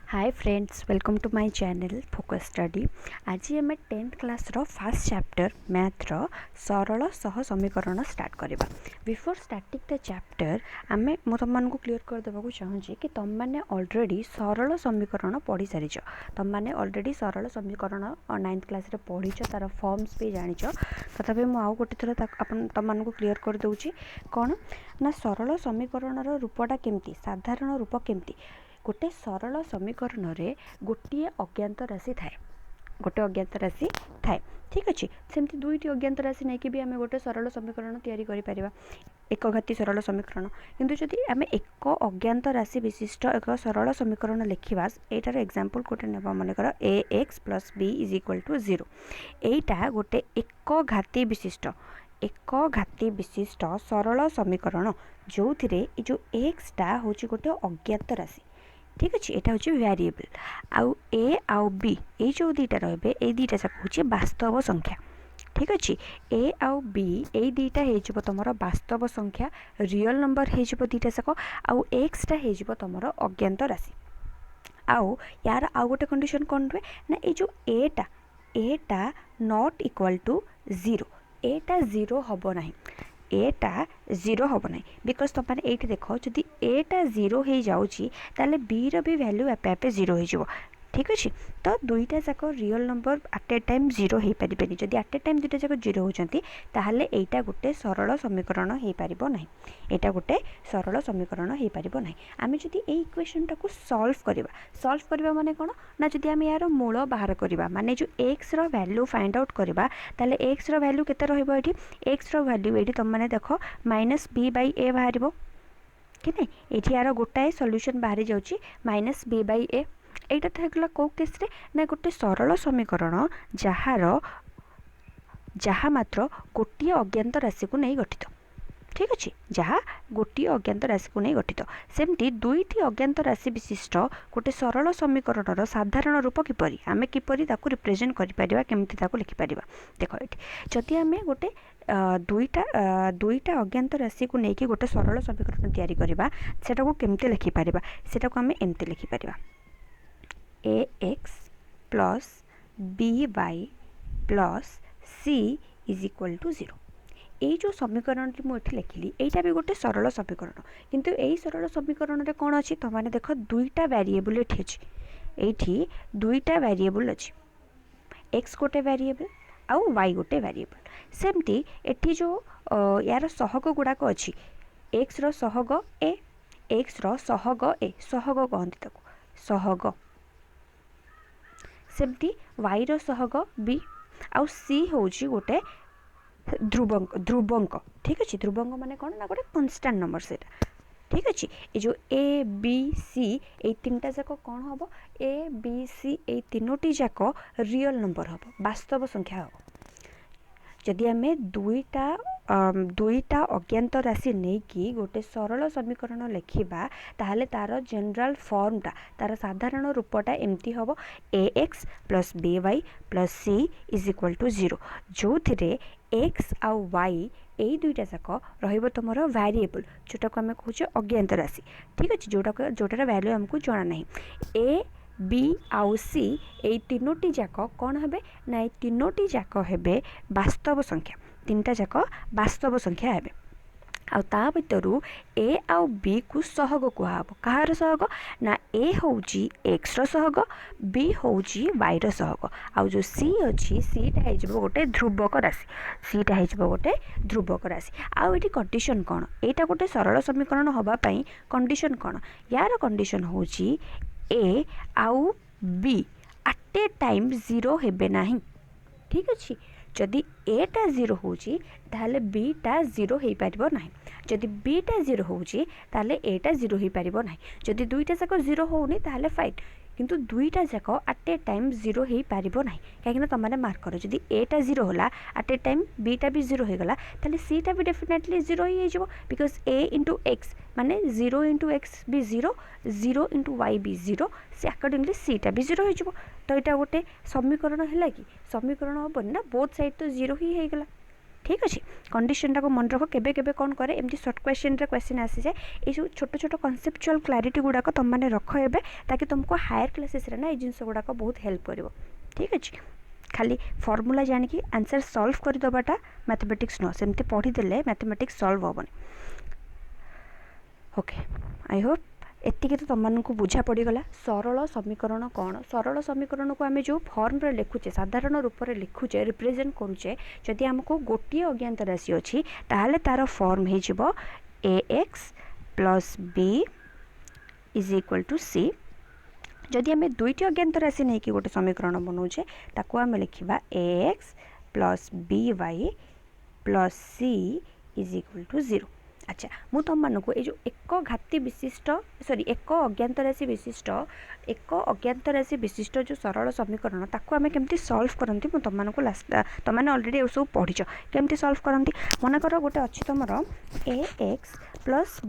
Hi friends, welcome to my channel focus study. आज आम 10th class रो first chapter math रो सरल सह समीकरण स्टार्ट करवा। बिफोर स्टार्टिंग द चैप्टर आमे मु तुम को क्लीयर कर देबा चाहूँगी कि तुम मैंने ऑलरेडी सरल समीकरण पढ़ी सारी। तुम मैंने ऑलरेडी सरल समीकरण 9th क्लास रे पढ़ीच, तार फॉर्म्स भी जानिच। तथापि मु आउ गोटे थर तुम को क्लीयर कर दूची कौन ना सरल समीकरण रूपटा केमती, साधारण रूप केमती। गोटे सरल समीकरण रे गोटे अज्ञात राशि थाए, गोटे अज्ञात राशि थाए। ठीक अच्छे, सेमती दुईटी अज्ञात राशि नहीं कि भी आम गोटे सरल समीकरण तैयारी करि परिबा, एक घाती सरल समीकरण। किंतु जदि आम एक अज्ञात राशि विशिष्ट एक सरल समीकरण लिखा, एटार एग्जांपल गोटे नेबा मनकर ax plus b is equal to 0। एटा गोटे एक घाती विशिष्ट सरल समीकरण जो थिरे जो x टा होची गोटे अज्ञात राशि। ठीक अच्छे, यहाँ हूँ वेरिएबल आउ ए आउ बी ये जो दुईटा रे ये दुईटा जाक हूँ वास्तव संख्या। ठीक अच्छे, ए आउ बी ये दुईटा हो तुम वास्तव संख्या, रियल नंबर हो दुईटा जाक। आउ एक्सटा हो तुम अज्ञात राशि। आउ यार आउ गोटे कंडीशन कौन रुए ना, ये जो एटा नॉट इक्वल टू 0, एटा 0 हम ना, एटा 0 हम ना। बिकज तुम मैंने ये देख जदि एटा 0 हो जाऊँगी ताले बी रो भी वैल्यू आपे आपे 0 हो। ठीक अच्छे, तो दुईटा जाक real number at a time 0 हो पारे। जदि आट ए टाइम दुईटा जाक 0 होती ताहले एटा गोटे सरल समीकरण हो पार ना, एटा गोटे सरल समीकरण हो पार ना। आम जदि ये इक्वेशन टाको सॉल्व करवा माने कौन ना, जदि आम यार मूल बाहर करवा माने जो एक्स रो वैल्यू फाइंड आउट करवा, ताले एक्स रो वैल्यू केते रहइबो एठी, एक्स रो वैल्यू एठी तुम माने देखो माइनस बी बाई ए बाहर कि नहीं। एठी यार गोटाए सॉल्यूशन बाहर जाउची माइनस बी बाई ए। एटा तो कौ केस रे ना गोटे सरल समीकरण जहाँ मात्र गोटे अज्ञात राशि को नहीं गठित। ठीक अच्छे, जहाँ गोटे अज्ञात राशि को नहीं गठित। सेमती दुईटी अज्ञात राशि विशिष्ट गोटे सरल समीकरण साधारण रूप किपरि आमे किपरि ताकू रिप्रेजेंट करि परिबा, केमती ताकू लिखि परिबा। देखो एठी जदि आमे गोटे दुईटा अज्ञात राशि को लेकिन गोटे सरल समीकरण तैयारी करबा, सेटा को केमती लिखि परिबा, सेटा को आमे एमती लिखि परिबा ax plus by plus c is equal to 0। ये जो समीकरण मुझे लिखिली यहाँ भी गोटे सरल समीकरण, किंतु यही सरल समीकरण में कौन अच्छी तुम मैंने देख दुईटा वेरिएबल ये दुईटा वेरिएबल अच्छी, एक्स गोटे वेरिएबल आउ वाई गोटे वेरिएबल। सेमती एठी जो यार सहग गुड़ाक अच्छी, एक्स सहग ए, एक्स सहग ए, सहग कहते ताको सहग। सेमती वाई सहग बी आउ सी हूँ गोटे ध्रुवंक। ठीक अच्छे, ध्रुवंक माने कौन ना गोटे कन्स्टांट नंबर से। ठीक अच्छे, ये जो ए बी सी ये तीनटा जाक कौन हम, ए बी सी ये तीनोटी जाक रियल नंबर हम, वास्तव संख्या हम। जदि आम दुईटा अज्ञात राशि नहीं कि गोटे सरल समीकरण लिखा, ताहले तार जनरल फॉर्मटा, तार साधारण रूपटा एमती हम ax plus by plus c is equal to 0, जो थिरे x आउ y ये दुईटा जाक रहिबो तुमर वेरिएबल, जोटा को आम कहूँ अज्ञात राशि। ठीक अच्छे, जोटार वैल्यू आमको जना नहीं। ए बी आउ सी ये तीनोटी जाक कौन हे ना, ये तीनोटी जाक हे वास्तव संख्या, तीनटा जाक वास्तव संख्या हे। आ भितरु ए आउ बी को सहग कहब, कहार सहग ना ए हूँ एक्स सहग, बी हूँ वाई सहग, आउ जो सी अच्छी सीटा हो गोटे ध्रुवक राशि, सीटा हो गोटे ध्रुवक राशि। आउ ये कंडीशन कौन, यहाँ गोटे सरल समीकरण होगापाई कंडीशन कौन, यार कंडीशन हूँ ए आउ बी आट ए टाइम 0 हेबे नाही। ठीक अच्छे, जदि एटा 0 होची ताहले बीटा 0 हो पारिबो नाही, जदि बीटा 0 होची ताहले एटा 0 हो पारिबो नाही। जदि दुईटा जाक 0 होउनी ताहले फाइन, किंतु दुईटा जाक आट ए टाइम 0 हो पारिबो नाही। कहीं तुम मैंने मार्क कर जदि एटा 0 होला आट ए टाइम बीटा भी 0 हो गला, ताहले सीटा भी डेफिनेटली 0 ही हो, बिकज ए इंटू एक्स माने 0 इंटू एक्स भी 0, 0 इंटू वाई भी 0, से अकॉर्डिंगली सीटा भी 0 हो। तो यहाँ गोटे समीकरण है कि समीकरण हेनी ना, बोथ साइड तो 0 ही हो गला। ठीक अच्छे कंडीशन को मन रख केबे केबे कौन करे एमती सर्ट क्वेश्चन आसी जाए ये जो छोट छोट कनसेप्चुअल क्लारिटी गुड़ाक तुम मैंने रख एबे ताकि तुमको हायर क्लासेस ना ये जिनस गुड़ाक बहुत हेल्प कर ठीक अच्छे खाली फॉर्मूला जानिकी आंसर सॉल्व कर दबाटा मैथमेटिक्स न सेमती पढ़ीदेले मैथमेटिक्स सॉल्व हेनी ओके आई होप एतिक तो तुमको बुझा पड़गला सरल समीकरण कौन सरल समीकरण को आम जो फॉर्म रे लिखुचे साधारण रूप से लिखुचे रिप्रेजेंट करुचे जदि आमको गोटे अज्ञात राशि अच्छी ताहले तार फॉर्म हो A X plus B is equal to C जदि आम दुईटी अज्ञात राशि नहीं कि गोटे समीकरण बनाऊे ताकू आम लिखा A X plus B Y plus C is equal to 0 अच्छा मु तुम मानक ये जो एक घाती विशिष्ट सॉरी एक अज्ञात राशि विशिष्ट जो सरल समीकरण ताकू आम केमती सॉल्व करती मु तुम मानक लास्ट तुम मैंने ऑलरेडी सब पढ़ीच केमती सॉल्व करती मन कर गोटे अच्छी तुम A X plus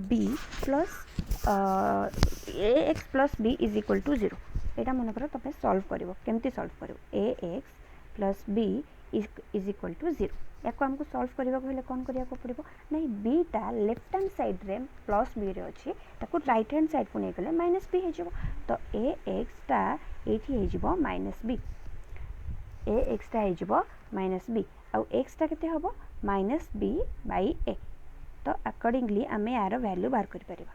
B is equal to 0 यहाँ मन कर तुम सॉल्व कर केमती सॉल्व कर A X plus B is equal to 0 या आमको सॉल्व करने को कौन करने को पड़ो नहीं बीटा लेफ्ट हैंड साइड रे प्लस बी रे अच्छी ताको राइट हैंड साइड को नहीं गले माइनस बी हो तो ए एक्सटा ये माइनस बी ए एक्सटा हो माइनस बी आउ एक्सटा केते हम माइनस बी बाई ए तो अकॉर्डिंगली आम यार वैल्यू बाहर कर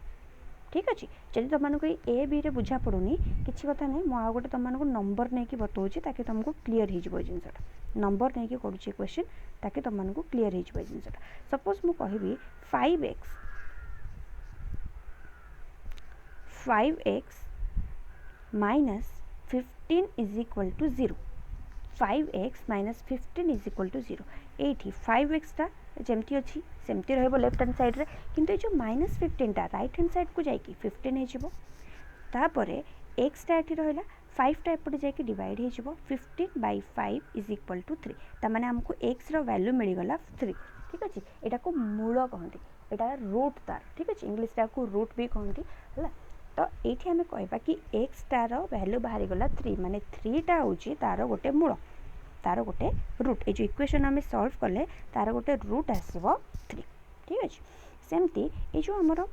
ठीक अच्छे जब तुमको ए बी रे बुझा पड़ूनी किसी कथा नहीं मुझे गोटे तुमको नंबर नहीं बताऊँगी ताकि तुमको क्लीयर हो जिनसा नंबर नहीं करुच्चे क्वेश्चन ताकि तुमको क्लीयर हो जिनसा सपोज मु कहि 5x minus 15 is equal to 0 5x minus 15 is equal to 0 ये 5x टा जमती अच्छी सेमती रहिबो लेफ्ट हैंड साइड रे किंतु जो माइनस 15 टा राइट हैंड साइड को जाइए 15 होपरे एक्स टा ये रहा 5 टा एपटे जाकि डिवाइड हो 15 बाई 5 इज इक्वल टू 3 तमाने हमको एक्स रो वैल्यू मिलगला 3 ठीक अच्छे यहाँ को मूल कहती यहाँ रूट तार ठीक अच्छे इंग्लीश को रूट भी कहती है तो ये आम कह कि एक्स टार वैल्यू बाहरी गला 3 माने 3 टा हूँ तार गोटे मूल तार गोटे रूट ये जो इक्वेशन आम सॉल्व कले तार गोटे रूट आसो 3 ठीक अच्छे सेमती ये जो आमर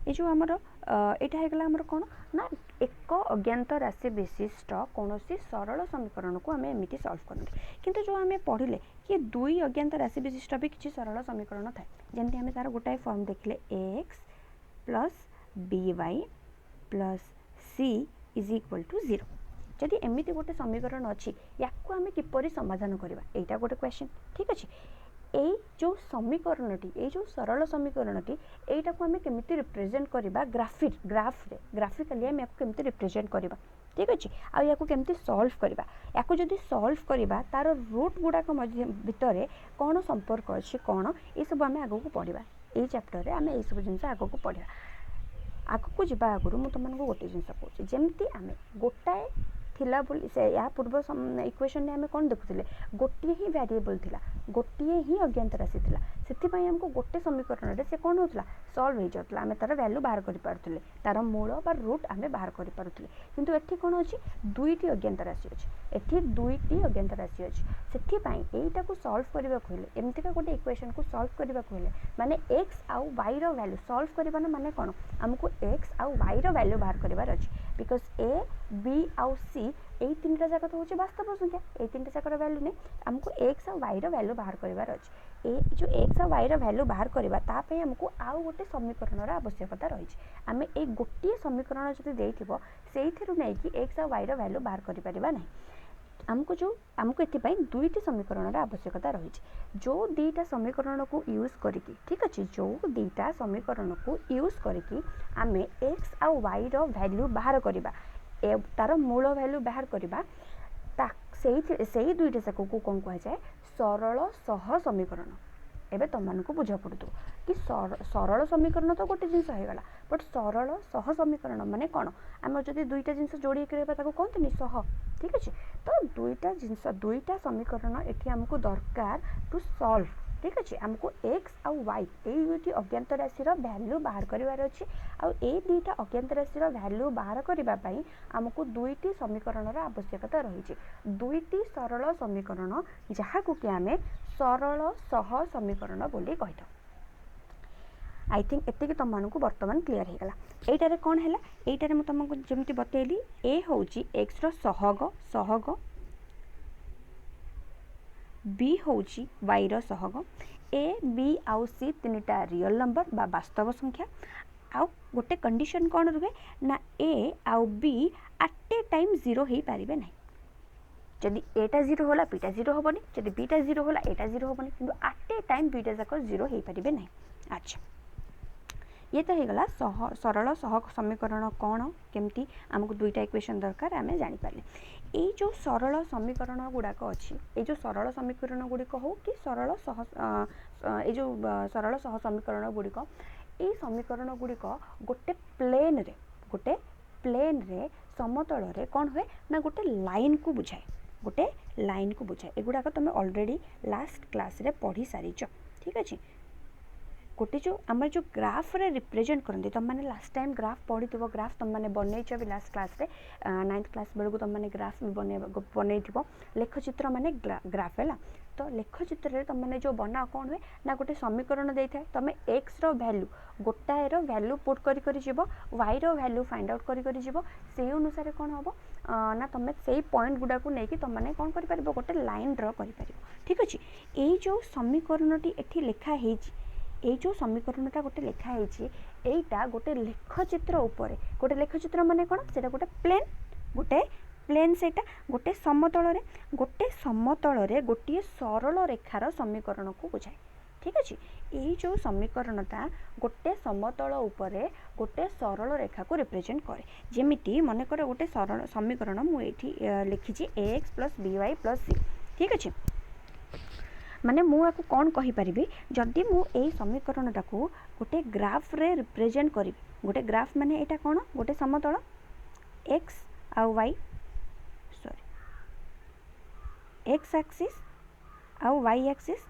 ये जो आमर यहाँ होगा आमर कौन ना एक अज्ञात राशि विशिष्ट कौन सरल समीकरण को आम एमती सॉल्व करते किंतु जो आम पढ़ले कि दुई अज्ञात राशि विशिष्ट भी किसी सरल समीकरण थाए जमी आम तार गोटाए फॉर्म देखले A X plus B Y plus C is equal to 0 जदि एमती गोटे समीकरण अच्छी या आम किपरि समाधान करवा यहाँ गोटे क्वेश्चन ठीक अच्छे ये जो समीकरणटी ये जो सरल समीकरणटी यहाँ को आम केमी रिप्रेजेंट करवा ग्राफिकली आम या केमी रिप्रेजेंट करवा ठीक अच्छे आ या केमी सॉल्व करवा या जदि सॉल्व करवा तार रूट गुड़ाक भितर कौन संपर्क अच्छे कौन ये सब आम आग को पढ़ा ये चैप्टर आम ये सब जिन आग को पढ़ा आग को जावा आगु मुझे तुमको गोटे जिन कहूँ जमती आम गोटाए थिला बोली से या पूर्व इक्वेशन में आम कौन देखुले गोटे ही वेरिएबल थिला गोटे ही अज्ञात राशि थिला से आमको गोटे समीकरण से कौन होता सॉल्व हो जाता आम तार वैल्यू बाहर कर पारुले तार मूल बा रूट आम बाहर कर पारुले किंतु एठी कौन अच्छी दुईटी अज्ञात राशि अच्छी एठी दुईटी अज्ञात राशि अच्छी से यहीटा को सॉल्व करने को हेले एमतीका गोटे इक्वेशन को सॉल्व करने को हेले माने एक्स आउ वाई रो वैल्यू सॉल्व करबा माने कौन आमको एक्स आउ वाई रो वैल्यू बाहर करबार अच्छी बिकज ए बी आउ सी यही तीन टा जाक तो हूँ वास्तव संख्या ये तीन टा जाकर वैल्यू नहीं आमको एक्स और वाई वैल्यू बाहर करार अच्छे ये जो एक्स और वाई वैल्यू बाहर करवा तापाई आमको आउ गोटे समीकरण आवश्यकता रही आम ये गोटे समीकरण जब देथिबो सेइथिरु नै कि एक्स और वाई वैल्यू बाहर करि परिबा नहीं आमको ये दुईटी समीकरण आवश्यकता रही जो दीटा समीकरण को यूज करके ठीक अच्छे जो दीटा समीकरण को यूज करके आम एक्स आउ वाई वैल्यू बाहर करवा तार मूल वैल्यू बाहर करवा से दुईटा जाक को कौन कहुए सरल सह समीकरण एबे तुमको बुझा पड़ू कि सरल समीकरण तो गोटे जिनस होगा बट सरल सह समीकरण माने कौन आम जब दुईटा जिनस जोड़ी कहते सह ठीक अच्छे तो दुईटा जिनस दुईटा समीकरण ये आमको दरकार टू सॉल्व ठीक अच्छे आमको एक्स आउ वाई ये दुईटी अज्ञात राशि वैल्यू बाहर करार अच्छे आउ दुईटा अज्ञात राशि वैल्यू बाहर करने आमको दुईटी समीकरण आवश्यकता रही दुईटी सरल समीकरण जहाँ को कि आम सरल सह समीकरण बोली कही आई थिंक एति तुमको बर्तमान क्लीयर हो गला एटारे कौन है एटारे मुझे तुमको जमी बतैली ए हूँ एक्स सहग सहग बी हूँ वाई सहग ए बी आउ सी तीनटा रियल नंबर बा वास्तव संख्या आउ गोटे कंडीशन कौन रुहे ना ए आउ b at a time zero हो पारे ना जदि एटा जीरो होला बीटा जीरो हेनी जदि बीटा जीरो होला एटा जीरो हेनी कि एट ए टाइम दुईटा जाक जीरो हो पारे ना अच्छा ये तो होगा सरल सह समीकरण कौन केमती आमको दुईटा इक्वेशन दरकार आम जापारे ये जो सरल समीकरण गुड़ाक अच्छी ये जो सरल समीकरण गुड़िक हो कि सरल सह ये जो सरल सह समीकरण गुड़िक ये समीकरण गुड़िक गोटे प्लेन रे समतल रे कौन हुए ना गोटे लाइन को बुझाए एगुड़ाक तुम ऑलरेडी लास्ट क्लास रे पढ़ी सारीच ठीक अच्छे गोटे जो आम जो ग्राफ रे रिप्रेजेंट करते तुम मैंने लास्ट टाइम ग्राफ पढ़ी ग्राफ तुम मैंने बनईच भी लास्ट क्लास रे 9th क्लास बेलू तुम मैंने ग्राफ भी बनई लेखचित्र माने ग्राफ है तो लेखचित्र तुम मैंने जो बना कौन हुए ना गोटे समीकरण दे था तुम एक्स वैल्यू गोटाए वैल्यू पुट कर वाई वैल्यू फाइंड आउट कर से अनुसार कौन हम ना तुम से पॉइंट गुड़ा को लेकिन तुम मैंने कौन कर गोटे लाइन ड्र कर ठीक अच्छे ये जो समीकरणटी एठी लिखा ये जो समीकरणटा गोटे लिखाई यहीटा गोटे लेखचित्र उपर गोटे लेखचित्र माने कौन से गोटे प्लेन से गोटे समतल रे गोटे सरल रेखार समीकरण को बुझाए ठीक अच्छे यही जो समीकरणटा गोटे समतल उपर गोटे सरल रेखा को रिप्रेजेंट करे जेमिति मन कर गोटे सरल समीकरण मुझे लिखी X plus B Y plus C ठीक अच्छे माने मुझे कौन कहीपरि जदि मुझे समीकरणटा को गोटे ग्राफ रे रिप्रेजेंट करी गोटे ग्राफ माने एटा कौन गोटे समतल एक्स आउ वाई सॉरी एक्स एक्सिस आउ वाई एक्सिस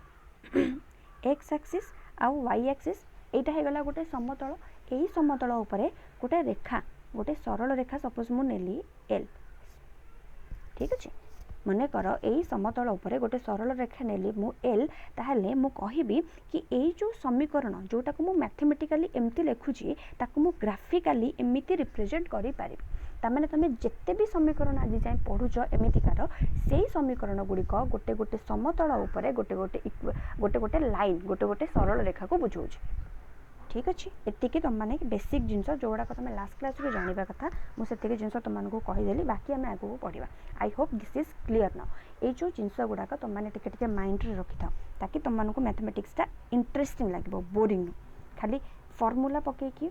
एक्स एक्सिस आउ वाई एक्सिस एटा हे गला गोटे समतल यही समतल उपरे गोटे रेखा गोटे सरल रेखा सपोज मु नेली एल ठीक अच्छे मन कर यही समतल उपरे गोटे सरल रेखा नेली मु एल ताहले मु कहिबी कि यही जो समीकरण जोटा को मु मैथमेटिकली एमती लिखुची ताकु मु ग्राफिकली एमती रिप्रेजेंट करि पारि तामाने तुम जिते भी समीकरण आज जाए पढ़ुच एमतीकार से समीकरण गुड़िक गोटे गोटे समतल उपरे गोटे गोटे गोटे लाइन गोटे गोटे सरल रेखा को बुझाऊँ ठीक अच्छे एतिकी तुम मैंने बेसिक जिनस जोड़ाक तुम लास्ट क्लास रे जाना कथा मुझे जिनस तुमको कहीदेली बाकी आम आगे पढ़ा I hope this is clear now ये जो जिनस गुड़ाक तुमने टे माइंड रे रखी था ताकि तुमको मैथमेटिक्सटा इंटरेस्टिंग लगे बोरिंग नु खाली फॉर्मूला पकईकि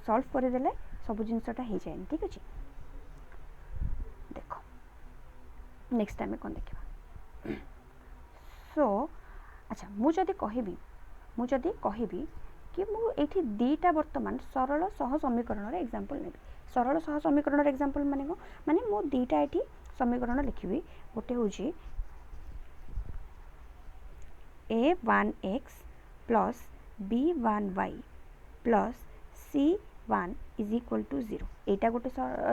सॉल्व करदेले सब जिनसटा हो जाए ठीक अच्छे देख नेक्स्ट टाइम कौन देखा सो अच्छा मुझे कहबी कि मुझे दीटा बर्तमान सरल सह समीकरण एग्जांपल नेबी सरल सह समीकरण एग्जांपल माने को माने मु दीटा एठी समीकरण लिखिबी गोटे होची a1x plus b1y plus c1 is equal to 0 एटा गोटे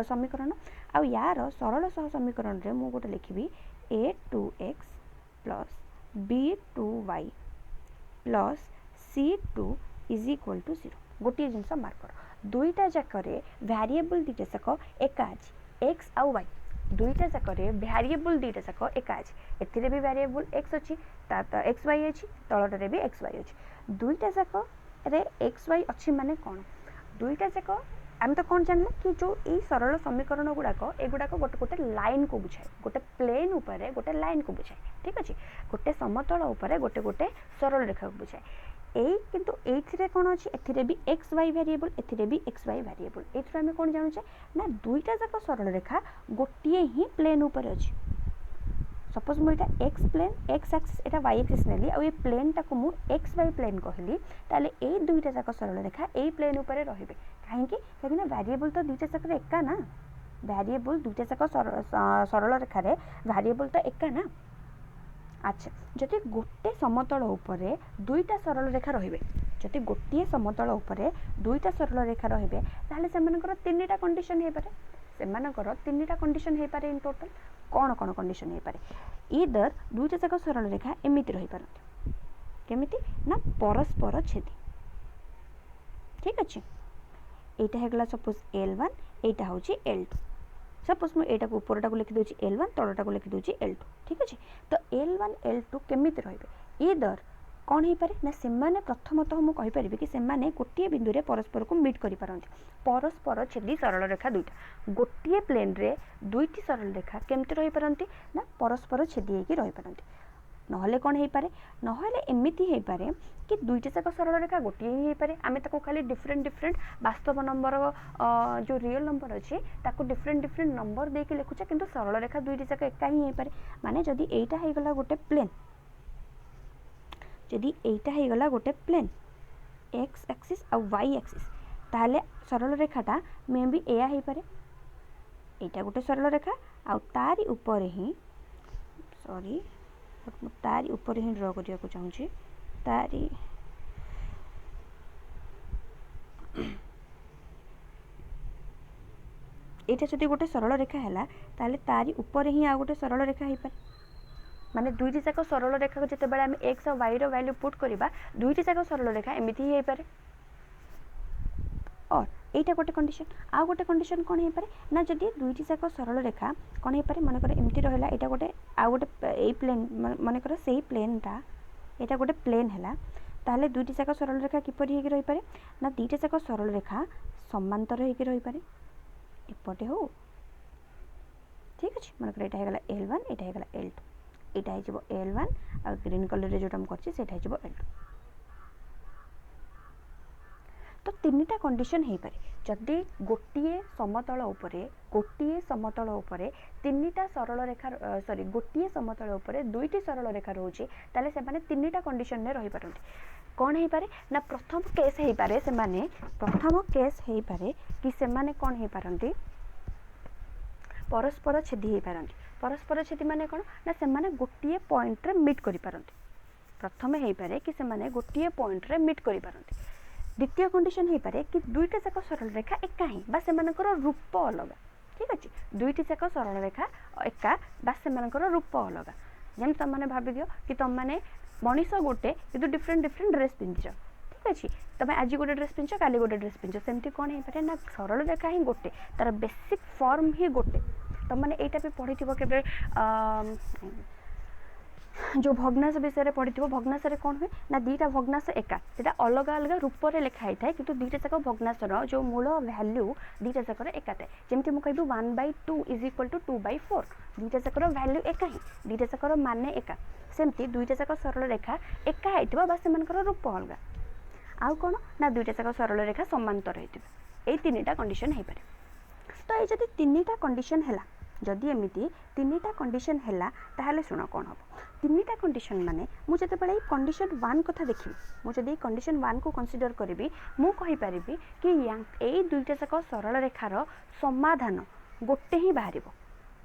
समीकरण आ यार सरल सह समीकरण रे मु गोटे लिखिबी a2x plus b2y plus c2 is equal to 0 गोटे जिनस मार्क कर दुईटा जाकरे वेरिएबल दीटा जाक एका अछि एक्स आउ वाई दुईटा जाकरे वेरिएबल दीटा जाक एका अछि एथिरे भी वेरिएबल एक्स अछि ता एक्स वाई अछि तळटरे भी एक्स वाई अछि दुईटा जाक रे एक्स वाई अछि माने कोन दुईटा जाक आम तो कौन जानले कि जो ये सरल समीकरण गुड़ाक एगुड़ाक गोटे गोटे लाइन को बुझाए गोटे प्लेन उपरे गोटे लाइन को बुझाए ठीक अच्छे गोटे समतल उपरे गोटे गोटे सरल रेखा को बुझाए यही किंतु एथिरे कौन अच्छी एथिरे भी एक्स वाई वेरिएबल एथिरे भी एक्स वाई वेरिएबल एथुर आम कौन जानूचे ना दुईटा जाक सरल रेखा गोटे ही प्लेन उपर अच्छी सपोज मुझे x plane x axis iota y axis नेली आ ये प्लेन टाको मु एक्स वाई प्लेन कहली ताले ए दुईटा जाक सरल रेखा ए प्लेन उपरे रहिबे कहीं वेरिएबल तो दुईटा जाक एका ना वेरिएबल दुईटा जाक सरल रेखा रे वेरिएबल तो एका ना अच्छा जदि गोटे समतल उपरे दुईटा सरल रेखा रहिबे जदि गोटे समतल उपरे दुईटा सरल रेखा रहिबे ताहले सेमानकर तीनटा कंडीशन हे पारे सेमानकर तीनटा कंडीशन हे पारे इन टोटल कौन कौन कंडीशन हे पारे ईदर दुईटा जाक सरल रेखा एमिति रहि पारନ୍ତି केमिति ना परस्पर छेदी ठीक अछि एटा हेगला सपोज L1 एटा होची L2 सपोज मु एटा को ऊपरटा को लिखि दोची L1 तळटा को लिखि दोची L2 ठीक अछि तो L1 L2 केमिति रहबे ईदर कौन हो पारे ना सेमाने प्रथमतः मु कहि परिबे कि सेमाने गोटिए बिंदु रे परस्पर को मीट करि पारନ୍ତି परस्पर छेदी सरल रेखा दुईटा गोटिए प्लेन रे दुईटी सरल रेखा केमिति रहि पारନ୍ତି ना परस्पर छेदी हेकि रहि पारନ୍ତି नहले कौन हो पारे नहले एमिति हो पारे कि दुईटा जाक सरल रेखा गोटे ही हो पारे आमे ताको खाली डिफरेंट डिफरेंट वास्तव नंबर जो रियल नंबर अच्छे ताको डिफरेंट डिफरेंट नंबर देके लिखुचे किंतु सरल रेखा दुईटा जाक एका ही हो पारे माने जदी एटा हे गला गोटे प्लेन जदी एटा हे गला गोटे प्लेन x एक्सिस और y एक्सिस ताहले सरल रेखाटा मे भी एया हे पारे एटा गोटे सरल रेखा आ तारी ऊपर ही सॉरी तारी ऊपर ही ड्रॉ करिया को चाहूची तारी एटा जदि गोटे सरल रेखा हैला ताले तारी ऊपर ही आ गोटे सरल रेखा हे पारे माने दुईटी जाक सरल रेखा को जते बेले हम x और y रो वैल्यू पुट करिबा दुईटी जाक सरल रेखा एमिति ही हे पारे और एटा गोटे कंडीशन आ गोटे कंडीशन कोन हे पारे ना जदि दुईटी जाक सरल रेखा कोन हे पारे मन कर एमिति रहला एटा गोटे आ गोटे ए प्लेन मन कर सेही प्लेनटा एटा गोटे प्लेन हैला ताहले दुईटी जाक सरल रेखा किपरि हेकि रहि पारे ना दुईटा जाक सरल रेखा समांतर हेकि रहि पारे एपटे हो ठीक अछि मन कर एटा हे गला L1 एटा हे गला L2 एटा हे जबो L1 आ ग्रीन कलर रे जोटा हम करछि सेटा हे जबो L2 तो तीनटा कंडीशन हे पारे जदि गोटिए समतल उपरे तीनटा सरल रेखा सॉरी गोटिए समतल उपरे दुईटी सरल रेखा रहउची ताले से माने तीनटा कंडीशन ने रहि पारନ୍ତି कोन हे पारे ना प्रथम केस हे पारे से माने प्रथम केस हे पारे कि से माने कोन हे पारନ୍ତି परस्पर छेदी हे पारନ୍ତି परस्पर छेदी माने कोन ना से माने गोटिए पॉइंट रे मीट करि पारନ୍ତି प्रथम हे पारे कि से माने गोटिए पॉइंट रे मीट करि पारନ୍ତି द्वितीय कंडीशन हे पारे कि दुईटा जाक सरल रेखा एका ही बा सेमानकर रूप अलग ठीक अछि दुईटी जाक सरल रेखा एका बा सेमानकर रूप अलग जेम तुम माने भाबि दियो कि तुम माने मनीष गोटे किंतु डिफरेंट डिफरेंट ड्रेस पिंधिछ ठीक अछि तमे आज गोटे ड्रेस पिंधिछ काली गोटे ड्रेस पिंधिछ सेमती कोन हे पारे ना सरल रेखा ही गोटे तार बेसिक फॉर्म ही गोटे तुम माने एटा पे पढिथिबो केबे जो भग्नांश विषय पढ़ी भग्नांश कौन हुए ना दीटा भग्नांश एका से अलग अलग रूप से लिखाई थाए कि दीटा जाक भग्नांश जो मूल वैल्यू दीटा जाकर एका थाए जमी मुझे 1/2 इज इक्वल टू 2/4 दीटा जाकर वैल्यू एका ही दीटा जाकर माने एका सेमती दुईटा जाक सरल रेखा एका होता से रूप अलग आउ कौन ना दुईटा जाक सरल रेखा समांतर होता ये तीनटा कंडीशन हो पारे तो ये जब तीनटा कंडीशन है जदि एमिति तीनटा कंडीशन हैला ताहले सुनो कौन हम तीनटा कंडीशन माने मु जते बेले कंडीशन 1 कथा देखि मु जदि कंडीशन 1 को कंसीडर करिवि मु कहि परिबि कि ए दुईटा जाक सरल रेखार समाधान गोटे ही बाहरिबो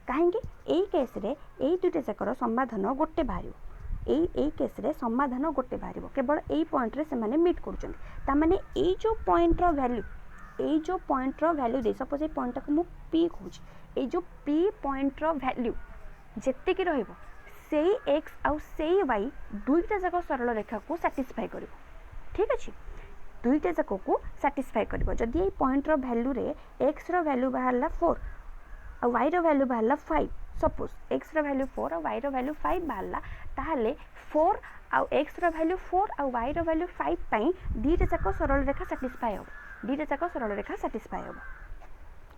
काहेकि एई केस रे एई दुईटा जाकर समाधान गोटे बाहरिबो एई केस रे समाधान गोटे बाहरिबो केवल एई पॉइंट रे से माने मीट करूचंती ता माने एई जो पॉइंट रो वैल्यू एई जो पॉइंट रो वैल्यू दे सपोज ए पॉइंट को मु p कहूची ए जो p पॉइंट रो वैल्यू जेते कि रहइबो सेई x आउ सेई y दुईटा जाक सरल रेखा को सैटिस्फाई करिवो ठीक अछि दुईटा जाक को सैटिस्फाई करिवो जदि ए पॉइंट रो वैल्यू रे x रो वैल्यू बाहरला 4 आ y रो वैल्यू बाहरला 5 सपोज x रो वैल्यू 4 और y रो वैल्यू 5 बाहरला ताहले 4 आ x रो वैल्यू 4 आ y रो वैल्यू 5 पई दुईटा जाक सरल रेखा सैटिस्फाई हो दुईटा जाक सरल रेखा सैटिस्फाई हो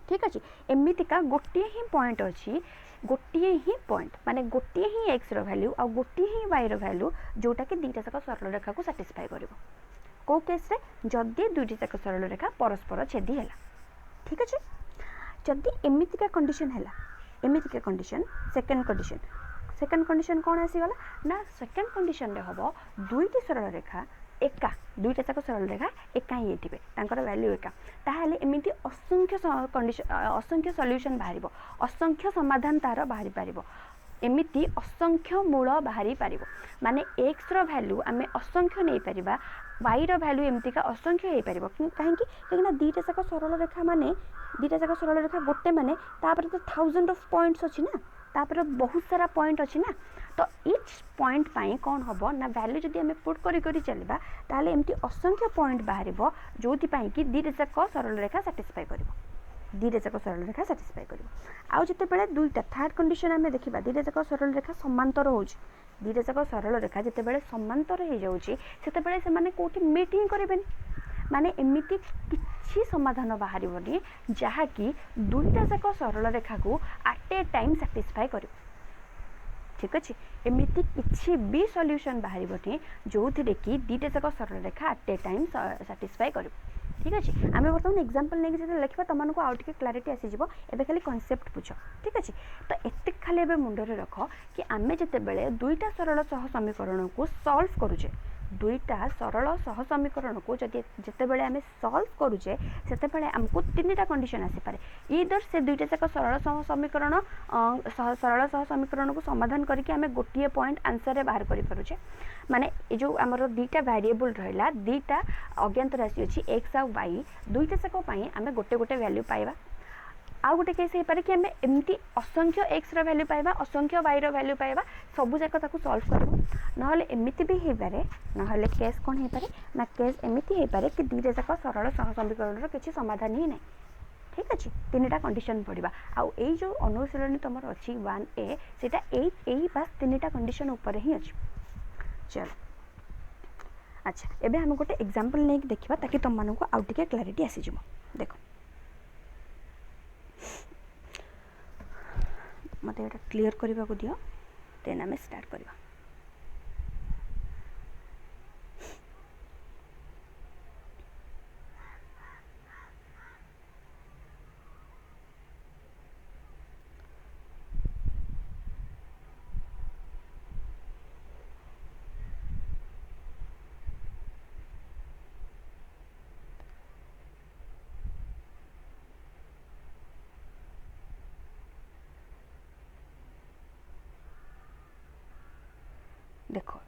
ठीक अच्छे एमतीका गोटे ही पॉइंट अच्छी गोटे ही पॉइंट माने गोटे ही x रो वैल्यू आ गोटे ही y रो वैल्यू जोटा कि दुईटा जाक सरल रेखा को सैटिस्फाई करिवो को केस रे जदि दुईटा जाक सरल रेखा परस्पर छेदी हैला ठीक अच्छे जदि एमतीका कंडीशन हैला एमतीका कंडीशन सेकंड कंडीशन कौन आसीगला ना सेकंड कंडीशन रे हबो दुईटी सरल रेखा एका दुईटा जाक सरल रेखा एका ही थे तांकर वैल्यू एका ताहले एमिति असंख्य कंडीशन असंख्य सॉल्यूशन बाहरिबो असंख्य समाधान तार बाहरी पारिबो एमिति असंख्य मूल बाहरी पारिबो माने x रो वैल्यू आमे असंख्य नै परिबा y रो वैल्यू एमती का असंख्य हे परिबो काहे कि ना दीटा जाक सरल रेखा माने दीटा जाक सरल रेखा गोटे माने तापर तो 1000 ऑफ पॉइंट्स अछि ना तापर बहुत सारा पॉइंट अछि ना तो इच पॉइंट पाई कौन हम ना वैल्यू जदि आम पुट करी चलवा ताले एमती असंख्य पॉइंट बाहर जो कि दीटा जाक सरल रेखा साटिस्फाई कर दीटा जाक सरल रेखा साटिस्फाई कर आउ जिते बेले दुईटा थर्ड कंडीशन आम देखा दीटा जाक सरल रेखा समांतर हो दीटा जाक सरल रेखा जिते बेले समांतर हो जाउची सेते बेले से माने कोठी मीट ही करेबेनी माने एमिति किछि समाधान बाहरिबनी जहा कि दुईटा जाक सरल रेखा को एट ए टाइम सैटिस्फाई कर ठीक अच्छे एमिति किछि भी सॉल्यूशन बाहरिबनी जो थिरे कि दीटा जाक सरल रेखा एट ए टाइम सैटिस्फाई कर ठीक अच्छे आम बर्तमान एग्जांपल नहीं कि लिखा तुमको आउ टिके क्लारिटी आसीजिवो एबे खाली कांसेप्ट बुझ ठीक अच्छे तो एते खाली एबे मुंडरे रख कि आमे जते बेले दुईटा सरल सह समीकरण को सॉल्व करूजे दुईटा सरल सह समीकरण को जदि जिते बेले आमे सॉल्व करूजे सेते बेले हमको तीनटा कंडीशन आसी पारे ईदर से दुईटा जाक सरल सह समीकरण सरल सह समीकरण को समाधान करके आमे गोटिए पॉइंट आंसर रे बाहर करि पारुचे माने ए जो हमर दुईटा वेरिएबल रहला दुईटा अज्ञात राशि अछि x और y दुईटा जाक पई आमे गोटे गोटे वैल्यू पाइबा आउ गोटे केस हो पारे कि आम एमती असंख्य x रो वैल्यू पाइबा असंख्य y रो वैल्यू पाइबा सबु जाक ताकू सॉल्व करबो नहले एमिति भी हे पारे नहले केस कोन हे पारे ना केस एमिति हे पारे कि दुईटा जाक सरल सह समीकरण रो किछि समाधान ही नै ठीक अछि तीनटा कंडीशन पड़िबा आउ एई जो अनुशीलनी तमर अछि 1a सेटा एई बस तीनटा कंडीशन ऊपर ही अछि चलो अच्छा एबे हम गोटे एग्जांपल नै देखिबा ताकि तुम मानको आउ टिके क्लैरिटी आसी जिवो देखो मत क्लीयर करने को दियो देन आम स्टार्ट करवा देखो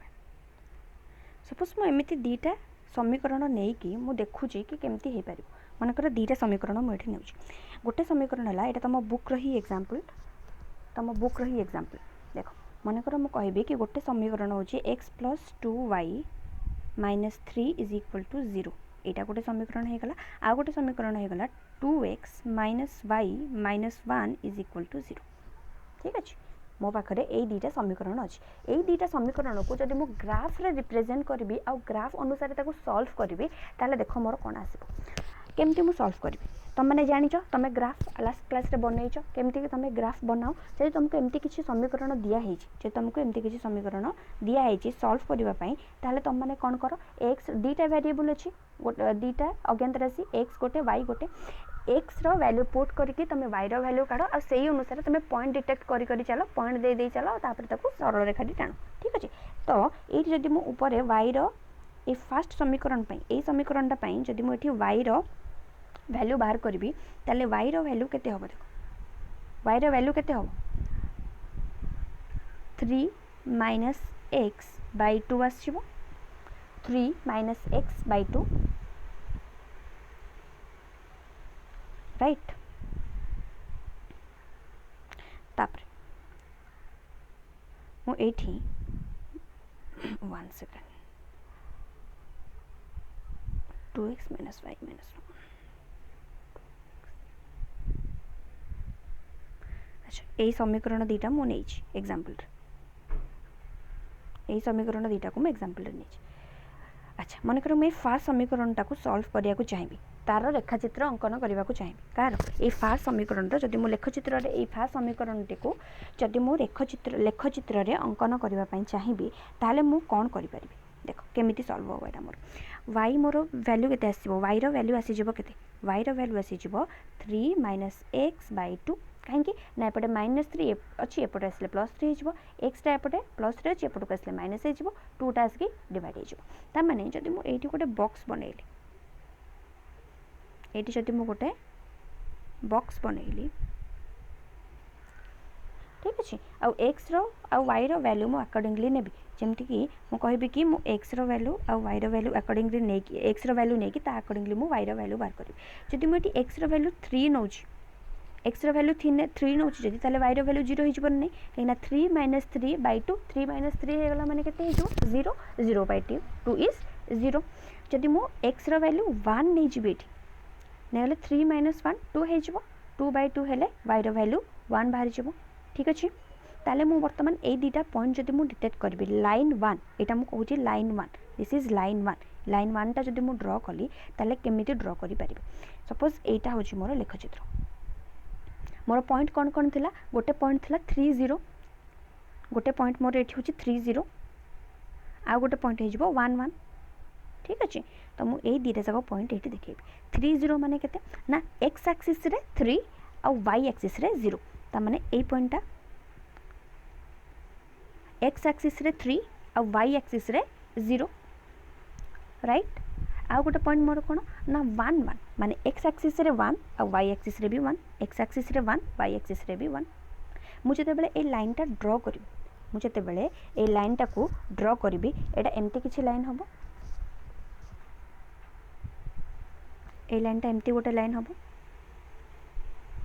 सपोज मु एमिति दीटा समीकरण नहीं कि मु देखुची कि केमती हे पारिबो मनकर दीटा समीकरण मु एठी नेउची गोटे समीकरण हला एटा तम बुक रही एग्जांपल देखो मनकर मु कहबे कि गोटे समीकरण होची x + 2y - 3 = 0 एटा गोटे समीकरण हे गला आ गोटे समीकरण हे गला 2x - y - 1 = 0 ठीक अछि मो पाखरे ए दीटा समीकरण अछि ए दीटा समीकरण को जदि मो ग्राफ रे रिप्रेजेंट करबी आ ग्राफ अनुसार ताको सॉल्व करबी ताले देखो मोर कोन आसीबो केमती मु सॉल्व करबी तुम मैंने जानिछ तुम ग्राफ लास्ट क्लास रे बनैछ केमती कि तुम ग्राफ बनाओ जदि तुमको एमती किछि समीकरण दिया हेछि जे तुमको एमती किछि समीकरण दिया हेछि सॉल्व करबा पई ताले तुम माने कोन करो x दीटा वेरिएबल अछि दीटा अज्ञात राशि x गोटे y गोटे x रो वैल्यू पुट करके तुम y रो वैल्यू काढो आ सेही अनुसार तुम पॉइंट डिटेक्ट करी करी चलो पॉइंट दे दे चलो तापर ताको सरल रेखा दी टाणो ठीक अछि तो एठी जदि मु ऊपर y रो ए फर्स्ट समीकरण पई ए समीकरणटा पई जदि मु एठी y रो वैल्यू बाहर करबी ताले y रो वैल्यू केते होबो देखो y रो वैल्यू केते होबो 3 - x / 2 आसीबो 3 - x / 2 राइट तापर मु एठी 1 सेकंड 2x - y - 1 अच्छा ए समीकरण दीटा मु नै छी एग्जांपल ए समीकरण दीटा को मु एग्जांपल नै छी अच्छा मन करो मैं फास्ट समीकरण टाको सॉल्व करिया को चाहिबी तार रेखाचित्र अंकन करने को चाहिए कार ये फास्ट समीकरण जदि मो लेखचित्र रे ये फास्ट समीकरण टी जदि मो लेखचित्र रे अंकन करने चाहिए ताले मु कौन करि परिबी देखो केमिति सॉल्व हो एटा मोर y मोर वैल्यू केते आसीबो y रो वैल्यू आसी जिवो केते y रो वैल्यू आसी जिवो 3 - x / 2 कहीं ना एपटे -3 अच्छी एपटे आसले +3 हो एक्स एपटे +3 अच्छी एपट को आसले माइनस हो 2टा आसिक डिवाइड हो माने जदि मु एठी गोटे बॉक्स बनैली एठी जदि मु गोटे बॉक्स बनैली ठीक अच्छे आउ एक्स आउ वाई रो वैल्यू मु अकॉर्डिंगली नेबी जमती कि मु कहबी कि मु एक्स रो वैल्यू आउ वाई रो वैल्यू अकॉर्डिंगली नै कि एक्स रो वैल्यू नै कि ता अकॉर्डिंगली मु वाई रो वैल्यू बाहर करबी जदि मु एटी एक्स रो वैल्यू 3 नौची एक्स रो वैल्यू 3 नौची जदि ताले वाई रो वैल्यू 0 हिजबो नै कहिना 3 - 3 / 2 3 - 3 हे गला माने केते हिजो 0 0 / 2 इज 0 जदि मु एक्स रो वैल्यू 1 नै जिबे एटी नै गले 3 - 1 2 हे जिवो 2 / 2 हेले वाई रो वैल्यू 1 बाहर जिवो ठीक अछि ताले मु वर्तमान ए दुटा पॉइंट जदि मु डिटेक्ट करबी लाइन 1 एटा मु कहूची लाइन 1 दिस इज लाइन 1 टा जदि मु ड्रा कली ताले केमिति ड्रा करि परिबे सपोज एटा होची मोर लेख चित्र मोर पॉइंट कोन कोन थिला गोटे पॉइंट थिला 30 गोटे पॉइंट मोर एठी होची 30 आ गोटे पॉइंट हे जिवो 11 ठीक अछि तो मु ए दुटा जगह पॉइंट एठी देखेबी 30 माने केते ना x एक्सिस रे 3 आ y एक्सिस रे 0 ता माने ए पॉइंट ता x एक्सिस रे 3 और y एक्सिस रे 0 राइट आ गोटे पॉइंट मोर कोन ना 1 1 माने x एक्सिस रे 1 और y एक्सिस रे भी 1 x एक्सिस रे 1 y एक्सिस रे भी 1 मु जते बेले ए लाइन टा ड्रा करिबी मु जते बेले ए लाइन टा को ड्रा करिबी एटा एम्ति किछि लाइन हबो ए लाइन टा एम्ति गोटे लाइन हबो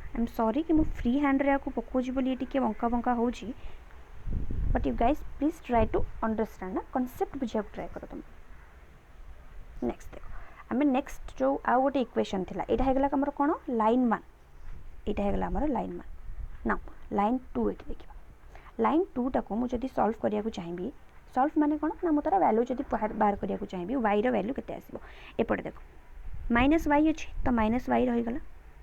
आई एम सॉरी कि मु फ्री हैंड रे को पकोजी बोली एटी बंका बंका होची but you guys please try to understand ना कॉन्सेप्ट बुझा ट्राई कर तुम नेक्स्ट देखो आम नेक्स्ट जो आउ गोटे इक्वेशन थिला एटा हेगला हमर कोन लाइन 1 एटा हेगला हमर लाइन 1 ना लाइन 2 एटी देखिबा लाइन 2 टाको मु जदी सॉल्व करिया को चाहिबी सॉल्व माने कोन ना मु तारा वैल्यू जदी बाहर करिया को चाहिबी y रो वैल्यू केते आसीबो एपटे देखो -y अछि तो -y रहि गला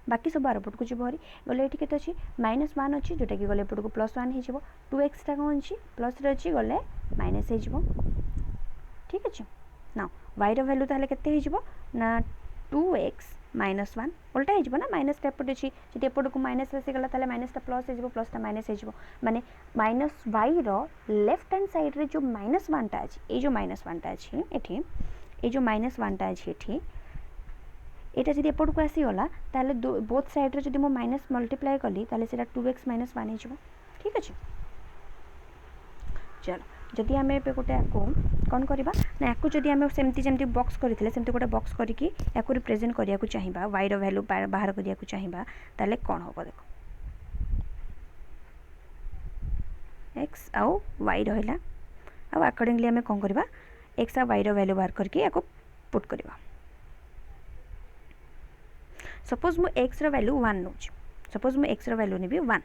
बाकी सब बार पट को जी भरी गले एठी केते अछि -1 अछि जोटा कि गले पट को +1 हे जिवो 2x टा कोन अछि प्लस रे अछि गले माइनस हे जिवो ठीक अछि ना y रो वैल्यू ताले केते हे जिवो ना 2x - 1 उल्टा हे जिवो ना माइनस टा पट अछि जति पट को माइनस आसी गला ताले माइनस टा प्लस हे जिवो प्लस टा माइनस हे जिवो माने -y रो लेफ्ट हैंड साइड रे जो -1 टा अछि ए जो -1 टा अछि एठी ए जो -1 टा अछि एठी एटा जदि एपट को आसी गला ताले बोथ साइड रे जदि मो माइनस मल्टीप्लाई कली ताले सेटा 2x - 1 हे जिवो ठीक अछि चलो जदि आमे पे गोटे को कोन करबा ना याकू जदि आमे सेमती बॉक्स करथिले सेमती गोटे बॉक्स करिकी याकू रिप्रेजेंट करिया को चाहिबा y रो वैल्यू बाहर करिया को चाहिबा ताले कोन होबो देखो x आउ y रहला आ अकॉर्डिंगली आमे कोन करबा x आ y रो वैल्यू बाहर करके याकू पुट करबा सपोज मु x रो वैल्यू 1 नोच सपोज मु x रो वैल्यू नेबी 1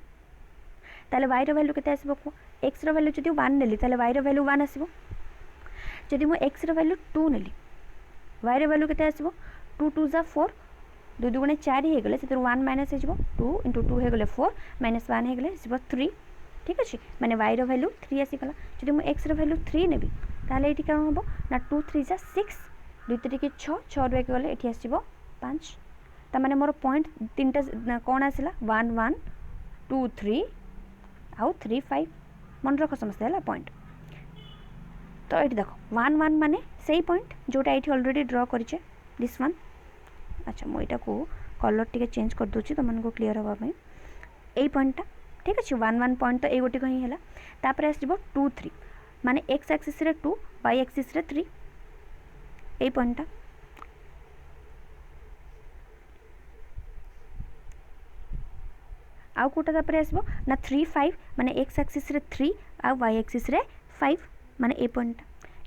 ताले y रो वैल्यू केते आसीबो को x रो वैल्यू जदि 1 नेली ताले y रो वैल्यू 1 आसीबो जदि मु x रो वैल्यू 2 नेली y रो वैल्यू केते आसीबो 2 2 जा 4 2 2 गुणे 4 हे गेले सेतर 1 माइनस हे जिवो 2 * 2 हे गेले 4 -1 हे गेले जिवो 3 ठीक अछि माने y रो वैल्यू 3 आसी गला जदि मु x रो वैल्यू 3 नेबी ताले एठी कोन होबो ना 2 3 जा 6 2 3 के 6 6 रे गेले एठी आसीबो 5 ता माने मोर पॉइंट तीनटा कोन आसिला 1 1 2 3 आउ 3 5 मन रख समस्या है पॉइंट तो ये देखो 1 1 माने सही पॉइंट जोटा ये ऑलरेडी ड्रॉ करिचे दिस वन अच्छा मु एटा को कलर टिके चेंज कर दोची तो मन को क्लियर होबा में ए पॉइंट ठीक अछि 1 1 पॉइंट तो ए गोटी कहीं हैला तापर आसीबो 2 3 माने x एक्सिस रे 2 y एक्सिस रे 3 ए पॉइंट आउ कोटा तापर आसीबो ना 3 5 माने x एक्सिस रे 3 आ y एक्सिस रे 5 माने ए पॉइंट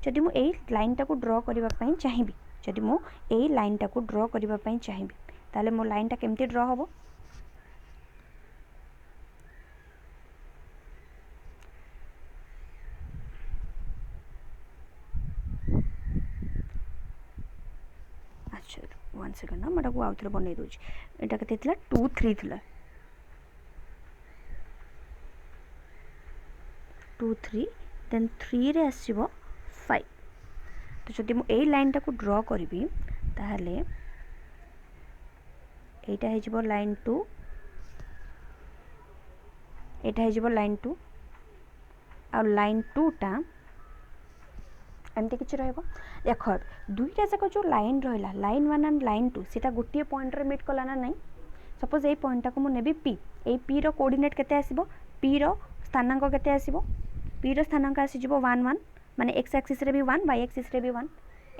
जदि मु ए लाइन टा को ड्रॉ करबा पई चाहिबी जदि मु ए लाइन टा को ड्रॉ करबा पई चाहिबी ताले मो लाइन टा केमती ड्रॉ होबो अच्छा 1 सेकंड ना मटा को आउथरे बनै दोची एटा कते थिला 2 3 थिला 2 3 देन 3 रे आसीबो 5 तो जदि मु ए लाइन टा को ड्रॉ करबी ताहले एटा हे जिवो लाइन 2 एटा हे जिवो लाइन 2 आ लाइन 2 टा एमती किछ रहबो देखो दुईटा जाक जो लाइन रहला लाइन 1 एंड लाइन 2 सेटा गोटे पॉइंट रे मीट कला ना नहीं सपोज ए पॉइंट टा को मु नेबी p ए p रो कोऑर्डिनेट केते आसीबो p रो स्थानांक केते आसीबो p रो स्थानांक आसी जिवो 1 1 माने x एक्सिस रे भी 1 y एक्सिस रे भी 1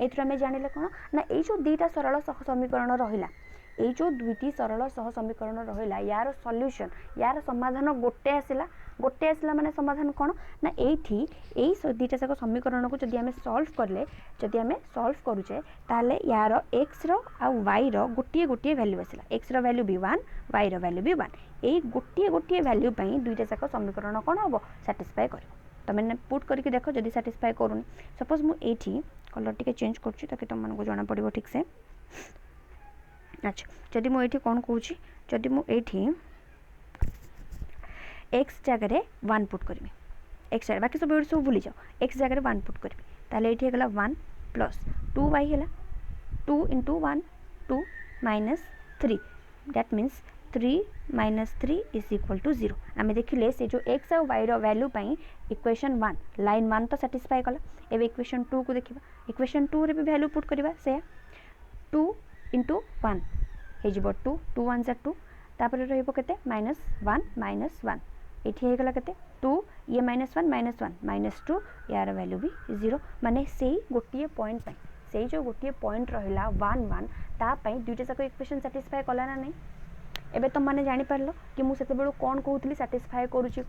एथरो हमें जानिले कोन ना ए जो दुईटा सरल सह समीकरण रहिला ए जो दुईटी सरल सह समीकरण रहिला यार सॉल्यूशन यार समाधान गोटे आसिला माने समाधान कोन ना एठी ए दुईटा जाक समीकरण को जदि हमें सॉल्व करले जदि हमें सॉल्व करूचे ताले यार x रो आ y रो गोटे वैल्यू आसिला x रो वैल्यू भी 1 y रो वैल्यू भी 1 ए गोटे वैल्यू पई दुईटा जाक समीकरण कोन हबो सैटिस्फाई करबो तमें पुट करके देखो जदि सैटिस्फाई करूनी सपोज मु एठी कलर टिके चेंज करछि ताकि तुम मन को जाना पड़िबो ठीक से अच्छा जदि मु एठी कोन कहूछि जदि मु एठी x जगह रे 1 पुट करबी x जगह बाकी सब भूली जाओ x जगह रे 1 पुट करबी ताले एठी हेगला 1 plus 2y Hella 2 into 1 2 minus 3 that means 3 minus 3 is equal to 0 आम देखिले से जो x और y रो वैल्यू पाई इक्वेशन 1 लाइन 1 तो सैटिस्फाई कला एबे इक्वेशन 2 को देखिबा इक्वेशन 2 रे भी वैल्यू पुट करबा से 2 into 1 हे जिवो 2 2 1 जा 2 तापर रहइबो केते -1 एठी हे गला केते 2 ये -1 -2 यार वैल्यू भी 0 माने सेही गोटिए पॉइंट पाई सेही जो गोटिए पॉइंट रहिला 1 1 ता पाई दुईटा जाक इक्वेशन सैटिस्फाई कला ना नहीं एबे तुम माने जानि पारलो कि मु सेते बेलु कोन कहउतली सैटिस्फाई करूची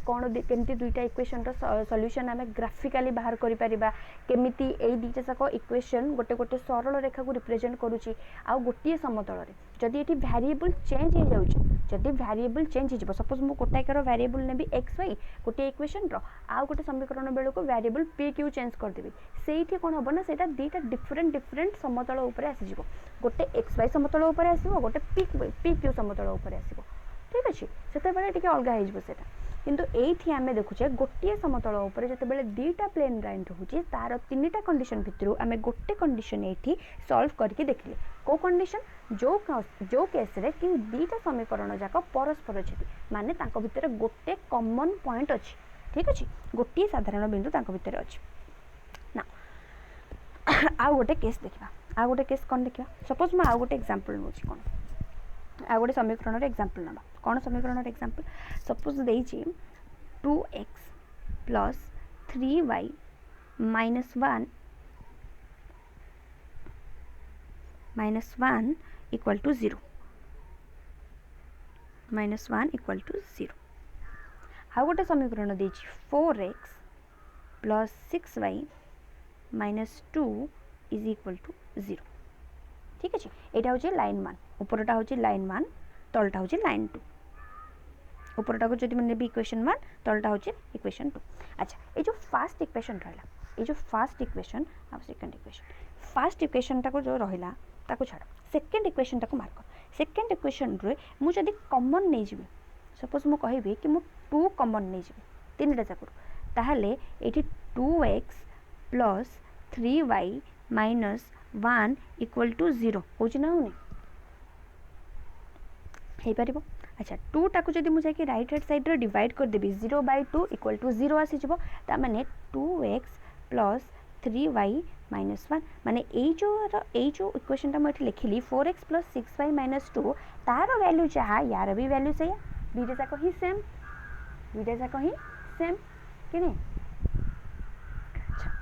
कोन केमती दुईटा इक्वेशन रो सॉल्यूशन हमें ग्राफिकली बाहर करि परिबा केमिति एई दुईटा जाक इक्वेशन गोटे सरल रेखा को रिप्रेजेंट करूची आ गोटिए समतल रे जदि एठी वेरिएबल चेंज हो जाउची जदि वेरिएबल चेंज हिजबो सपोज मु कोटाकर वेरिएबल नेबी x y गोटे इक्वेशन रो आ गोटे समीकरण बेलु को वेरिएबल p q चेंज कर देबी सेठी कोन हबो ना सेटा दुईटा डिफरेंट समतल ऊपर आसी जिवो गोटे x y समतल ऊपर आसीबो गोटे p q समतल ऊपर आसीबो ठीक अछि सेते बेले टिके अलगा हिजबो सेटा किंतु एठी हमें देखुचे गोटे समतल ऊपर जते बेले दुईटा प्लेन लाइन रहउची तार तीनटा कंडीशन भितरु हमें गोटे कंडीशन एठी सॉल्व करके देखले को कंडीशन जो केस रे कि दुईटा समीकरण जाक परस्पर छेदी माने तांको भितर गोटे कॉमन पॉइंट अछि ठीक अछि गोटे साधारण बिंदु तांको भितर अछि ना आ गोटे केस देखिबा आ गोटे केस कोन देखिबा सपोज म आ गोटे एग्जांपल नोछि कोन आ गोटे समीकरण रे एग्जांपल नबा कोन समीकरण रे एग्जांपल सपोज देइछि 2x plus 3y minus 1 equal to 0 आ गोटे समीकरण देइछि 4x plus 6y minus 2 is equal to 0 ठीक अछि एटा होछि लाइन 1 ऊपरटा होछि लाइन 1 तलटा होछि लाइन 2 ऊपरटा को जदि मन इक्वेशन 1 तलटा होछि इक्वेशन 2 अच्छा ए जो फर्स्ट इक्वेशन रहला ए जो फर्स्ट इक्वेशन अब सेकंड इक्वेशन फर्स्ट इक्वेशन टा को जो रहला ताको छाड़ सेकंड इक्वेशन टा को मार्क कर सेकंड इक्वेशन रे मु जदि कॉमन नै जिबी सपोज मु कहिबी कि मु 2 कॉमन नै जिबी तीनटा जाक ताहाले एठी 2x plus 3y minus 1 equal to 0 होछि ना होनी हे परिबो अच्छा 2 टाको जदि मु जाके राइट हैंड साइड रे डिवाइड कर देबी 0/2 equal to 0 आसी जबो ता माने 2x plus 3y minus 1 माने ए जो इक्वेशन ता म एठी लिखिली 4x plus 6y minus 2 तार वैल्यू चाहा यार भी वैल्यू से दुईटा जाको ही सेम कि नहीं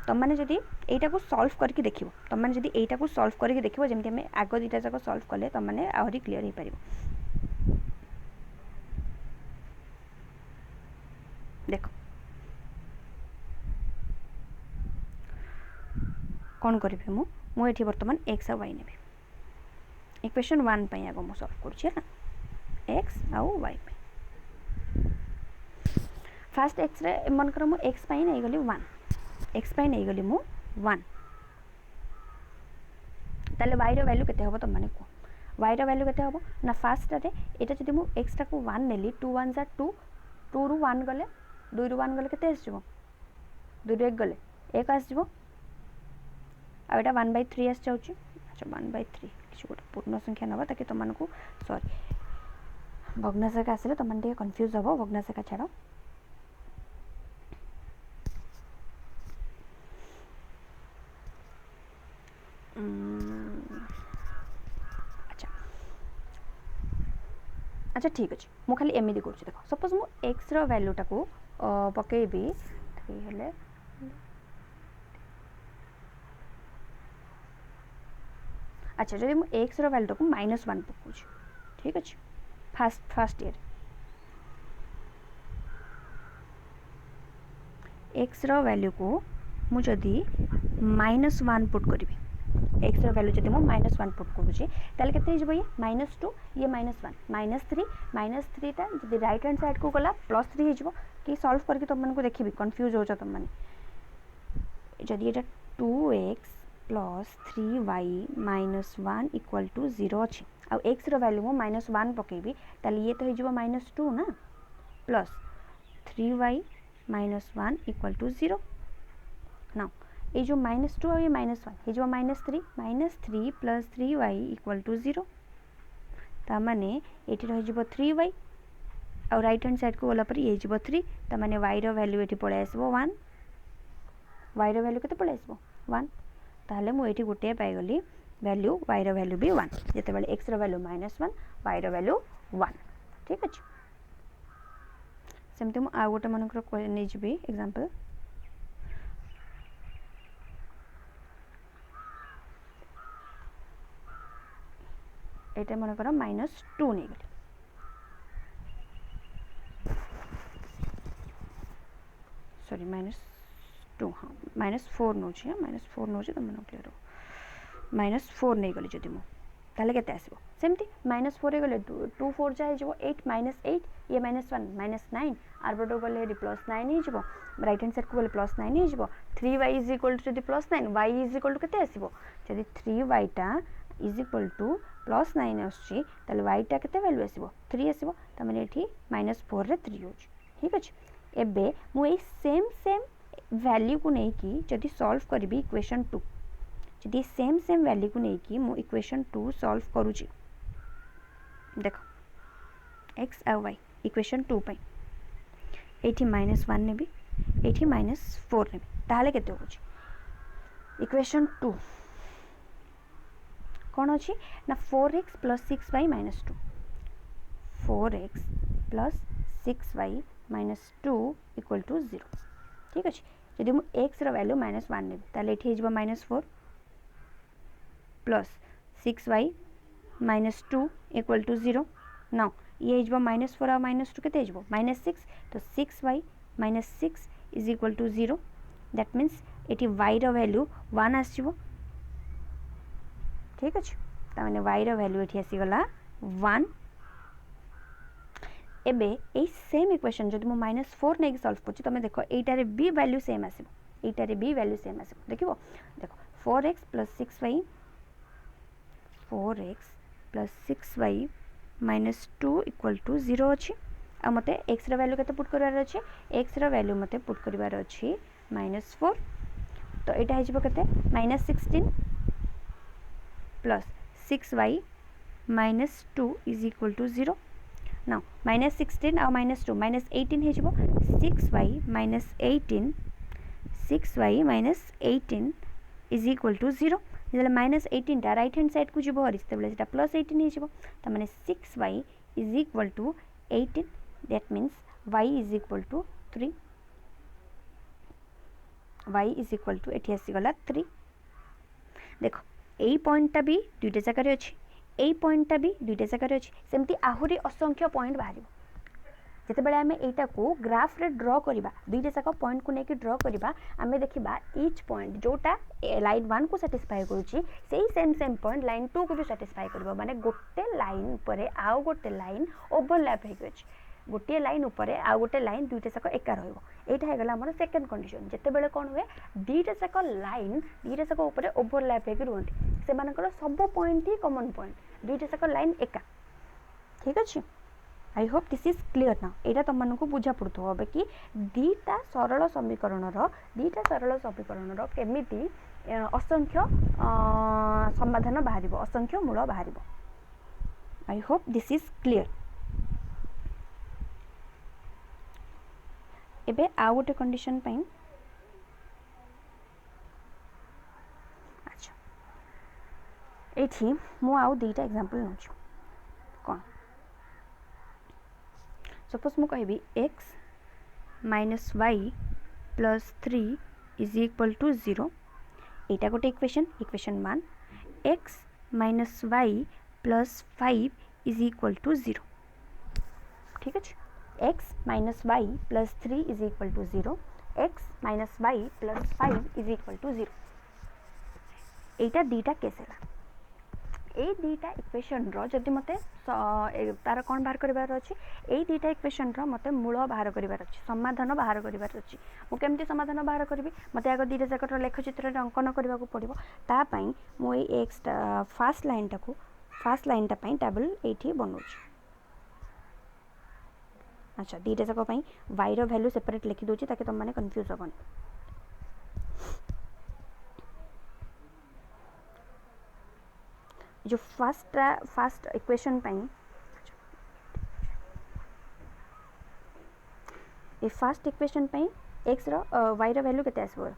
तुम मैंने जदि एटा को सॉल्व करके देखिबो तुम मैंने जदि एटा को सॉल्व करके देखिबो जेमति हमें आगो दुईटा जाको सॉल्व करले तुम मैंने आहुरी क्लियर हो पारिबो देखो कौन करिबे मु एठी वर्तमान x और y नेबे इक्वेशन 1 पई आगो मु सॉल्व करछि ना x और y पे फर्स्ट x रे मन कर मु x पई नै गली 1 x पई नै गली मु 1 ताले y रो वैल्यू केते होबो त माने को y रो वैल्यू केते होबो ना फर्स्ट रे एटा जदि मु x टा को 1 नेली 2 1 जा 2 2 रु 1 गले 2 रु 1 गले केते आसीबो 2 रु 1 गले 1 आसीबो आ एटा 1/3 आस जाउची अच्छा 1/3 किछ गोटे पूर्ण संख्या नबा ताकि तुम मानकू सॉरी भग्नांश आसिले तुम माने कंफ्यूज हो भग्नांश छाड़ो अच्छा अच्छा ठीक अच्छे मु खाली एमती कर देख सपोज मु एक्स रैल्यूटा को पकेबी 3 हेले अच्छा जब मुझे एक्स रैल्यूटा को -1 पकाऊँ ठीक अच्छे फास्ट ईयर एक्स रैल्यू को मुझे -1 पुट करी एक्स रैल्यू जब मुझे -1 पुट करुँचे ताले केते हो ये -2 ये -1 -3 टा जब राइट हैंड साइड को गला +3 हो कि सॉल्व करके तुम मानक देखी कन्फ्यूज हो तुम मैंने जदि ये 2x + 3y - 1 = 0 अच्छी आ एक्स रैल्यू मु -1 पकेबी ताले ये तो हो -2 ना प्लस 3y - 1 = 0 ना ये जो -2 और ये -1 ये जो -3 -3 + 3y = 0 ता माने एठी रहि जिवो 3y और राइट हैंड साइड को गला पर ये जिवो 3 ता माने y रो वैल्यू एठी पळे आसबो 1 y रो वैल्यू केते पळे आसबो 1 ताले मु एठी गोटे पाई गली वैल्यू y रो वैल्यू भी 1 जेते बेले x रो वैल्यू -1 y रो वैल्यू 1 ठीक अछि सेमते मु आ गोटे मनकर नै जिबी एग्जांपल एटा मनकर -2 नहीं गली सॉरी -2 हाँ -4 नौ -4 नौ तुम मन क्लियर हो -4 नहीं गली जदि मु ताले केते आसीबो सेमती -4 गले 2 4 जा हो 8 -8 ये -1 -9 आरबडो गले +9 ही जिवो राइट हैंड साइड को गले +9 ही जिवो 3y = जदि +9 y = केते आसीबो जदि 3y टा = +9 आछी ताले y टा केते वैल्यू आसीबो 3 आसीबो त माने एठी -4 रे 3 हो ठीक अछि एबे मु ए सेम वैल्यू को नै की जदि सॉल्व करबी इक्वेशन 2 जदि सेम वैल्यू को नै की मु इक्वेशन 2 सॉल्व करूची देखो x और y इक्वेशन 2 पई एठी -1 नेबी एठी -4 नेबी ताले केते होची इक्वेशन 2 कौन अच्छी ना 4x + 6y - 2 4x + 6y - 2 = 0 ठीक अच्छे जदि मु x रो वैल्यू -1 नेबी ताले एठी हिजबो -4 + 6y - 2 = 0 नाउ ये हिजबो -4 और -2 केते हिजबो -6 तो 6y - 6 = 0 दैट मीन्स एठी y रो वैल्यू 1 आसीबो ठीक अच्छे ताने y रो वैल्यू एठी आसी गला 1 एबे ए सेम इक्वेशन जदि मु -4 नै सॉल्व करछि तमे देखो एटारे b वैल्यू सेम आसीबो एटारे b वैल्यू सेम आसीबो देखिबो देखो 4x + 6y 4x + 6y - 2 = 0 अछि आ मते x रो वैल्यू केते पुट करबार अछि x रो वैल्यू मते पुट करबार अछि -4 तो एटा हिजबो केते -16 + 6y - 2 = 0 नाउ -16 और -2 -18 हिजबो 6y - 18 6y - 18 = 0 जेले -18 टा राइट हैंड साइड को जिवो हरिस तबले सेटा +18 हिजबो त माने 6y = 18 that means y = 3 y = एठी आसी गला 3 देखो एई पॉइंट भी दुईटा जगह अच्छी एई पॉइंट भी दुईटा जगह अच्छी सेमती आहुरी असंख्य पॉइंट बाहर जिते बड़े आम एटा को ग्राफ रे ड्रॉ करबा दुईटा जाक पॉइंट को लेके ड्रॉ करबा आमे देखिबा ईच पॉइंट जोटा लाइन 1 को सैटिस्फाई करूची सेही सेम पॉइंट लाइन 2 को भी सैटिस्फाई करबा माने गोटे लाइन ऊपर आउ गोटे लाइन ओवरलैप हेक अछि गोटे लाइन ऊपर आउ गोटे लाइन दुईटा जाक एका रहइबो एटा हे गला हमर सेकंड कंडीशन जेते बेले कोन हुए दुईटा जाक लाइन दुईटा जाक ऊपर ओवरलैप हेक रुहंती से मानकर सब पॉइंट ही कॉमन पॉइंट दुईटा जाक लाइन एका ठीक अछि I hope this is clear ना एटा तुम मानक बुझा पड़ो हे कि दीटा सरल समीकरण केमिति असंख्य समाधान बाहर असंख्य मूल बाहर I hope this is clear एबे आ गोटे कंडीशन पाइन अच्छा एठी मु आउ दुईटा एग्जांपल नउछु कौन सपोज मु कहबी x minus y plus 3 is equal to 0 एटा गोटे equation 1 x minus y plus 5 is equal to 0 ठीक अच्छे x minus y plus 3 is equal to 0 x minus y plus 5 is equal to 0 एटा दीटा case है ए दीटा equation रो जदि मते तार कौन बाहर करिवार अछि ए दीटा इक्वेशन रो मते मूल बाहर करिवार अछि समाधान बाहर करिवार अछि मु केमति समाधान बाहर करबी मते आगो दीटा जाकर लेख चित्र रे अंकन करबा को पड़िबो ता पई मु ए एक्स फर्स्ट लाइन टा पई टेबल एठी बनौछि अच्छा दीटा जाक पई y रो वैल्यू सेपरेट लिखि दोछि ताकि तुम माने कंफ्यूज होबन जो फर्स्ट इक्वेशन पाई ए फर्स्ट इक्वेशन पाई x रो y रो वैल्यू केते आसबो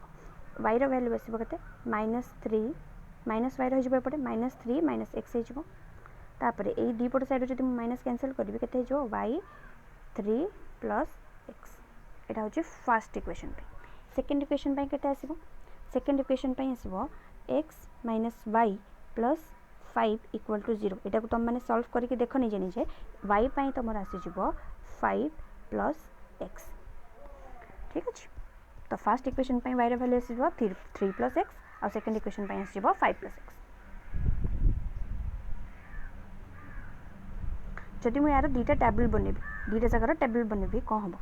y रो वैल्यू आसबो केते -3 माइनस y हो जबो एपटे -3 - x हो जबो तापरे ए दी पट साइड जदि माइनस कैंसिल करबी केते हो जबो y 3 + x एटा होची फर्स्ट इक्वेशन पे सेकंड इक्वेशन पे केते आसीबो सेकंड इक्वेशन पे आसीबो x - y + 5 = 0 एटा को तुम माने सॉल्व करके देखो निजे निजे y पई तमर आसी जिवो 5 + x ठीक अछि तो फर्स्ट इक्वेशन पई y रो वैल्यू आसी जिवो 3 + x और सेकंड इक्वेशन पई आसी जिवो 5 + x जदि मु यार दीटा टेबल बनेबी दीटा जगह टेबल बनेबी कोन हबो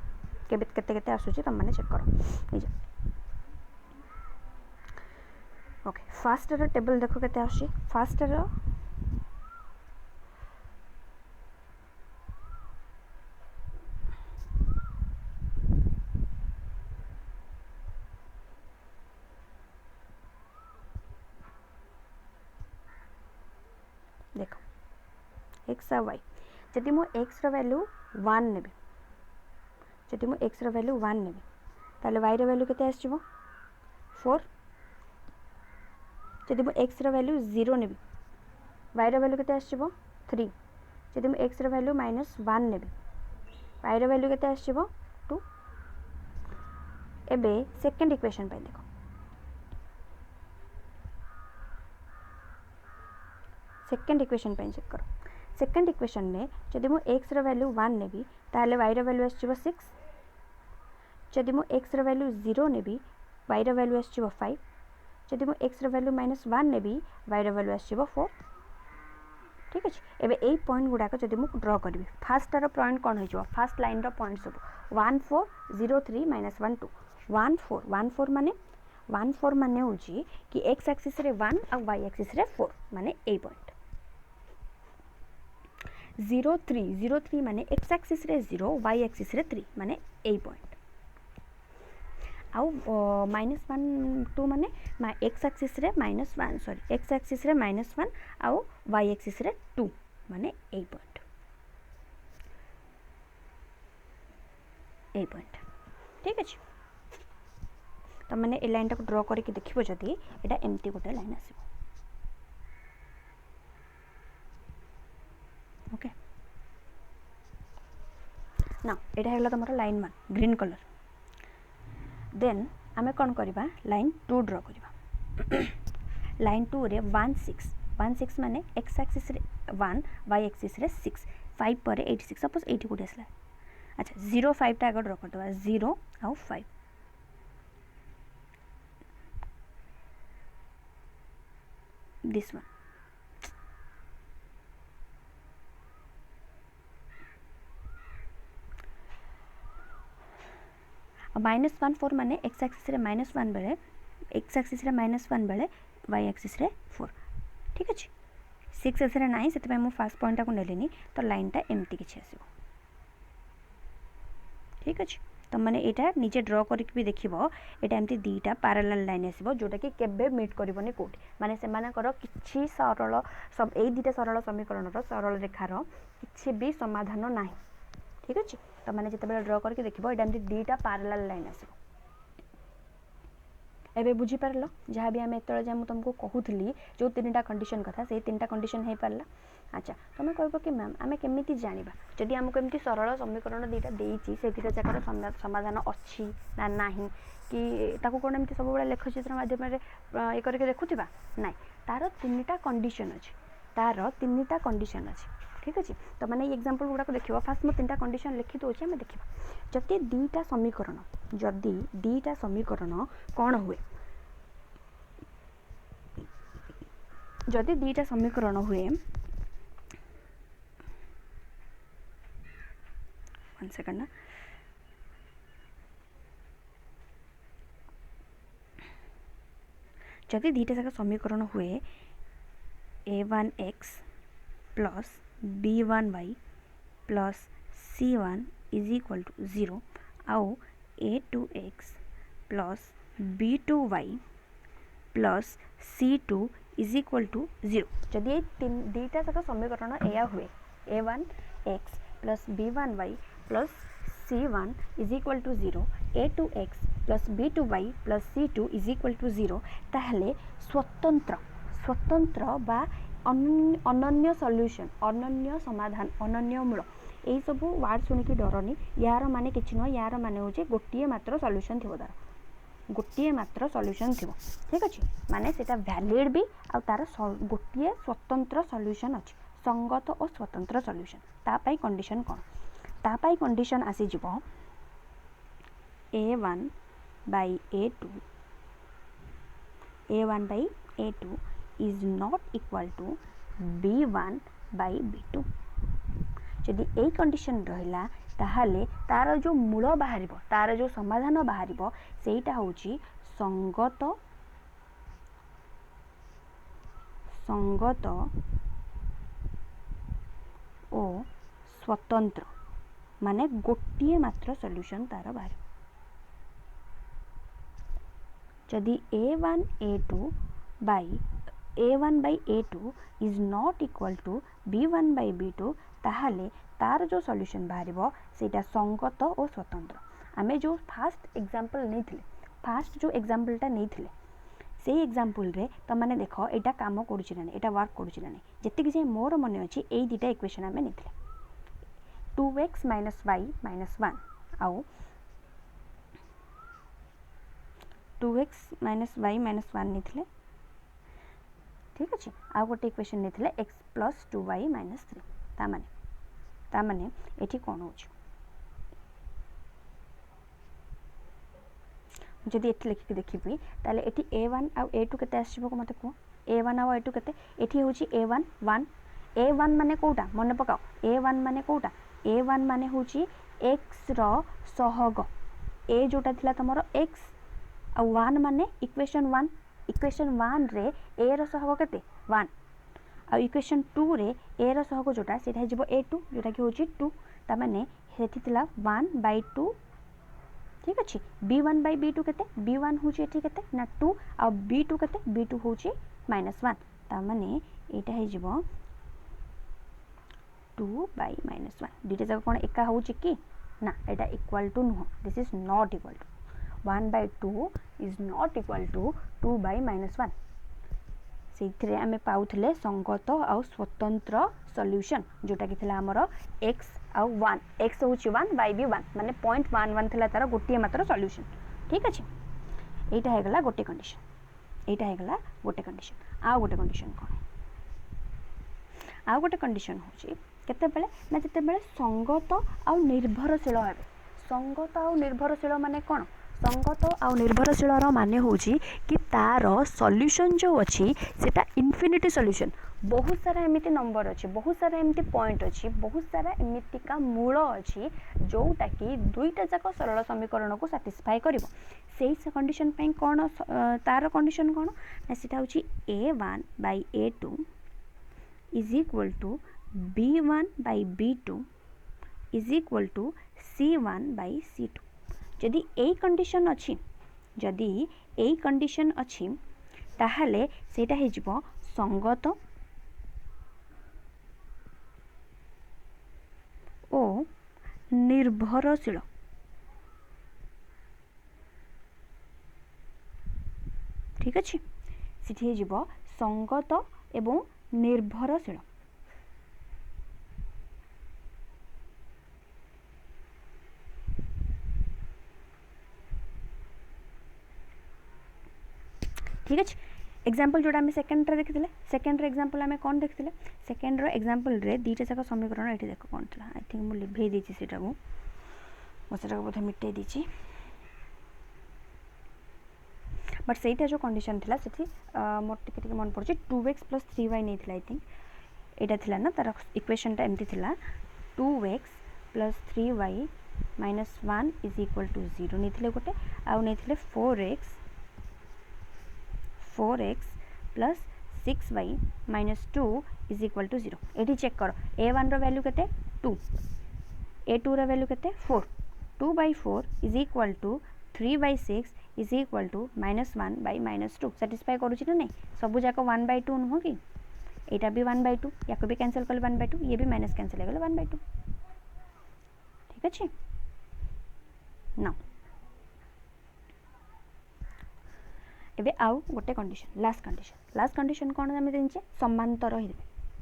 केबे केते केते आसुची तुम माने चेक करो निजे ओके फर्स्ट रो टेबल देखो केते आसी फर्स्ट रो देखो x और y जदि मु x रो वैल्यू 1 नेबी जदि मु x रो वैल्यू 1 नेबी ताले y रो वैल्यू केते आसीबो 4 जदि मु x रो वैल्यू 0 नेबी y रो वैल्यू केते आसीबो 3 जदि मु x रो वैल्यू -1 नेबी y रो वैल्यू केते आसीबो 2 एबे सेकंड इक्वेशन पे देखो सेकंड इक्वेशन पे चेक करो सेकंड इक्वेशन ने जदि मु x रो वैल्यू 1 नेबी ताले y रो वैल्यू आसीबो 6 जदि मु x रो वैल्यू 0 नेबी y रो वैल्यू आसीबो 5 जदि मु x रो वैल्यू -1 नेबी y रो वैल्यू आसीबो 4 ठीक अछि एबे ए पॉइंट गुडा को जदि मु ड्रा करबी फर्स्ट रो पॉइंट कोन होई जो फर्स्ट लाइन रो पॉइंट सब 1 4 0 3 - 1 2 1 4 माने होची कि x एक्सिस रे 1 और y एक्सिस रे 4 माने ए पॉइंट 0 3 माने x एक्सिस रे 0 y एक्सिस रे 3 माने ए पॉइंट आउ -1 2 माने x एक्सिस रे -1 सॉरी x एक्सिस रे -1 आउ y एक्सिस रे 2 माने ए पॉइंट ठीक अछि तो मैंने ए लाइन टाको ड्रा करके देखिबो जदी एटा एम्प्टी गोटे लाइन आसीबो ओके ना एटा हेला तमरो लाइन 1 ग्रीन कलर देन आमे कोन करबा लाइन 2 ड्रा करबा लाइन 2 रे 1 6 माने x एक्सिस रे 1 y एक्सिस रे 6 5 पर 86 सपोज 80 कोड आसला अच्छा 0 5 टा आगे ड्रा कर दबा 0 आउ 5 this one -1 4 माने x एक्सिस रे -1 बेले x एक्सिस रे -1 बेले y एक्सिस रे 4 ठीक अछि 6 एक्सिस रे नाही सेते मु फर्स्ट पॉइंट को नेलेनी तो लाइन टा एम्प्टी किछि आसीबो ठीक अछि तो माने एटा नीचे ड्रा करके भी देखिबो एटा एम्ति दीटा पैरेलल लाइन आसीबो जोटा कि केबे मीट करबोनी कोट माने से माने करो किछि सरल सब ए दीटा सरल समीकरण रो सरल रेखा रो किछि भी समाधान नाही ठीक अछि तो माने जते बेला ड्रा करके देखिबो एटा एम्ति दीटा पैरेलल लाइन आसीबो एबे बुझी परलो जहाँ भी हम एतळे जे हम तुमको कहूतली जो तीनटा कंडीशन कथा से तीनटा कंडीशन हे परला अच्छा तुम कह कि मैम आम केमी जाना जदि आमको एमती सरल समीकरण दुईटा देती से दुईटा जगार समाधान अच्छी ना ना कि कौन एमती सब लेखचित्र मध्यम ये करके देखुवा ना तार तीन कंडीशन अच्छी तार तीन कंडीशन अच्छी ठीक अच्छे तो मैंने ये एग्जांपल गुड़ाक देखो फास्ट मैं तीन कंडीशन लिखी दूसरी आम देखा जदि दुईटा समीकरण कौन हुए जदि दुईटा समीकरण हुए वन सेकंड ना जदि दुईटा जाक समीकरण हुए a1x plus b1y plus c1 is equal to 0 आउ a2x plus b2y plus c2 is equal to 0 जदि ये दुईटा जाक समीकरण या हुए a1x plus b1y plus c1 is equal to 0 a2x plus b2y plus c2 is equal to 0 ताहले स्वतंत्र बा अनन्य सॉल्यूशन अनन्य समाधान अनन्य मूल यही सब वार्ड शुणिकी डरनी यार माने किछि न यार माने होचे गोटिए मात्र सॉल्यूशन थिबो तार गोटिए मात्र सॉल्यूशन थिबो ठीक अछि माने सेटा वैलिड भी आ तार गोटिए स्वतंत्र सॉल्यूशन अछि संगत और स्वतंत्र सॉल्यूशन ता पई कंडीशन कोन ता पई कंडीशन आसी जिवो a1 by a2 is not equal to b1 by b2 जदि यही कंडीशन रहिला ताहाले तार जो मूल बाहर तार जो समाधान बाहर सेटा होची संगत ओ स्वतंत्र माने गोटिए मात्र सॉल्यूशन तार बाहर जदि a1 by a2 is not equal to b1 by b2 ताहाले तार जो सॉल्यूशन बाहर सेटा संगत और स्वतंत्र आमे जो फास्ट एग्जांपल नहीं थिले फास्ट जो एग्जांपलटा नहीं थिले से एग्जांपल रे त माने देखो एटा काम करूची ना एटा वर्क करूची ना जति कि जे मोर मने अछि एई दुटा इक्वेशन आमे नहीं थिले 2x - y - 1 आउ 2x - y - 1 नहीं थिले ठीक अच्छे आ गोटे इक्वेशन नहीं थिले x प्लस 2y माइनस 3 ता माने एठी कोन होछ जदि एठी लिखि देखिबी ताले एठी a1 आ a2 केते आसीबो को मते को a1 आ a2 केते एठी होची a1 1 a1 माने कोटा मने पकाओ a1 माने कोटा a1 माने होची x रो सहग a जोटा थिला तमरो x आ 1 माने इक्वेशन 1 रे a रो सहग केते 1 आ इक्वेशन 2 रे a रो सहग जोटा सेटा हिजबो a2 जोटा कि होची 2 ता माने हेठी थिला 1/2 ठीक अछि b1 by b2 केते b1 होची एठी केते ना 2 आ b2 केते b2 होची -1 ता माने एटा हिजबो 2/-1 दुटा जगह कोन एका होची कि ना एटा equal to no this is not equal to 1/2 is not equal to 2/-1 से आम पाऊले संगत आ स्वतंत्र सॉल्यूशन जोटा कि हमर x आ 1 x हूँ 1 by b1 माने 0.11 थिला तार गोटे मात्र सॉल्यूशन ठीक अच्छे यहीटा होगला गोटे कंडीशन यहीटा होगला गोटे कंडीशन आ गोटे कंडीशन कौन आ गोटे कंडीशन हूँ केतेबेले ना जितेबेले संगत आ निर्भरशील हे संगत आ निर्भरशील माने कौन संगत आ निर्भरशील माने होची कि तार सॉल्यूशन जो अच्छी सेटा इनफिनिटी सॉल्यूशन बहुत सारा एमिति नंबर अच्छी बहुत सारा एमिति पॉइंट अच्छी बहुत सारा एमितिका मूल अच्छी जोटा कि दुईटा जाक सरल समीकरण को सैटिस्फाई करिवो सेही कंडीशन पे कौन तार कंडीशन कौन ना सेटा होची a1 by a2 is equal to b1 by b2 is equal to c1 by c2 जदि एई कंडीशन अच्छी जदि एई कंडीशन अच्छी ताहले सेटा हिजबो संगत ओ निर्भरशील ठीक अच्छे सेठी हिजबो संगत एवं निर्भरशील ठीक अच्छे। एग्जाम्पल जोड़ा आम सेकेंड देखी सेकेंड एग्जाम्पल आम कौन देखते सेकेंड एग्जाम्पल दुईटा जाक समीकरण ये देख कौन था आई थिंक मुझे लिभे देती से बोधे मिटे दी बट सहीटा जो कंडीशन थी से मोर टे मन पड़े 2x + 3y नहीं आई थिंक यहाँ थी ना तार इक्वेशनटा एमती थी 2x + 3y - 1 = 0 नहीं गोटे आउ नहीं 4x + 6y - 2 = 0 ये चेक कर a1 वैल्यू के 2 a2 वैल्यू के 4 2/4 = 3/6 = -1/-2 साटिस्फाई करुँच ना नहीं सबू जाक 1/2 नुह कि यहाँ भी 1/2 या भी कैंसल कले 1/2 ये भी माइनस कैंसल हो 1/2 ठीक अच्छे ना एबे आउ गोटे कंडीशन लास्ट कंडीशन कौन आम देचे समांतर ही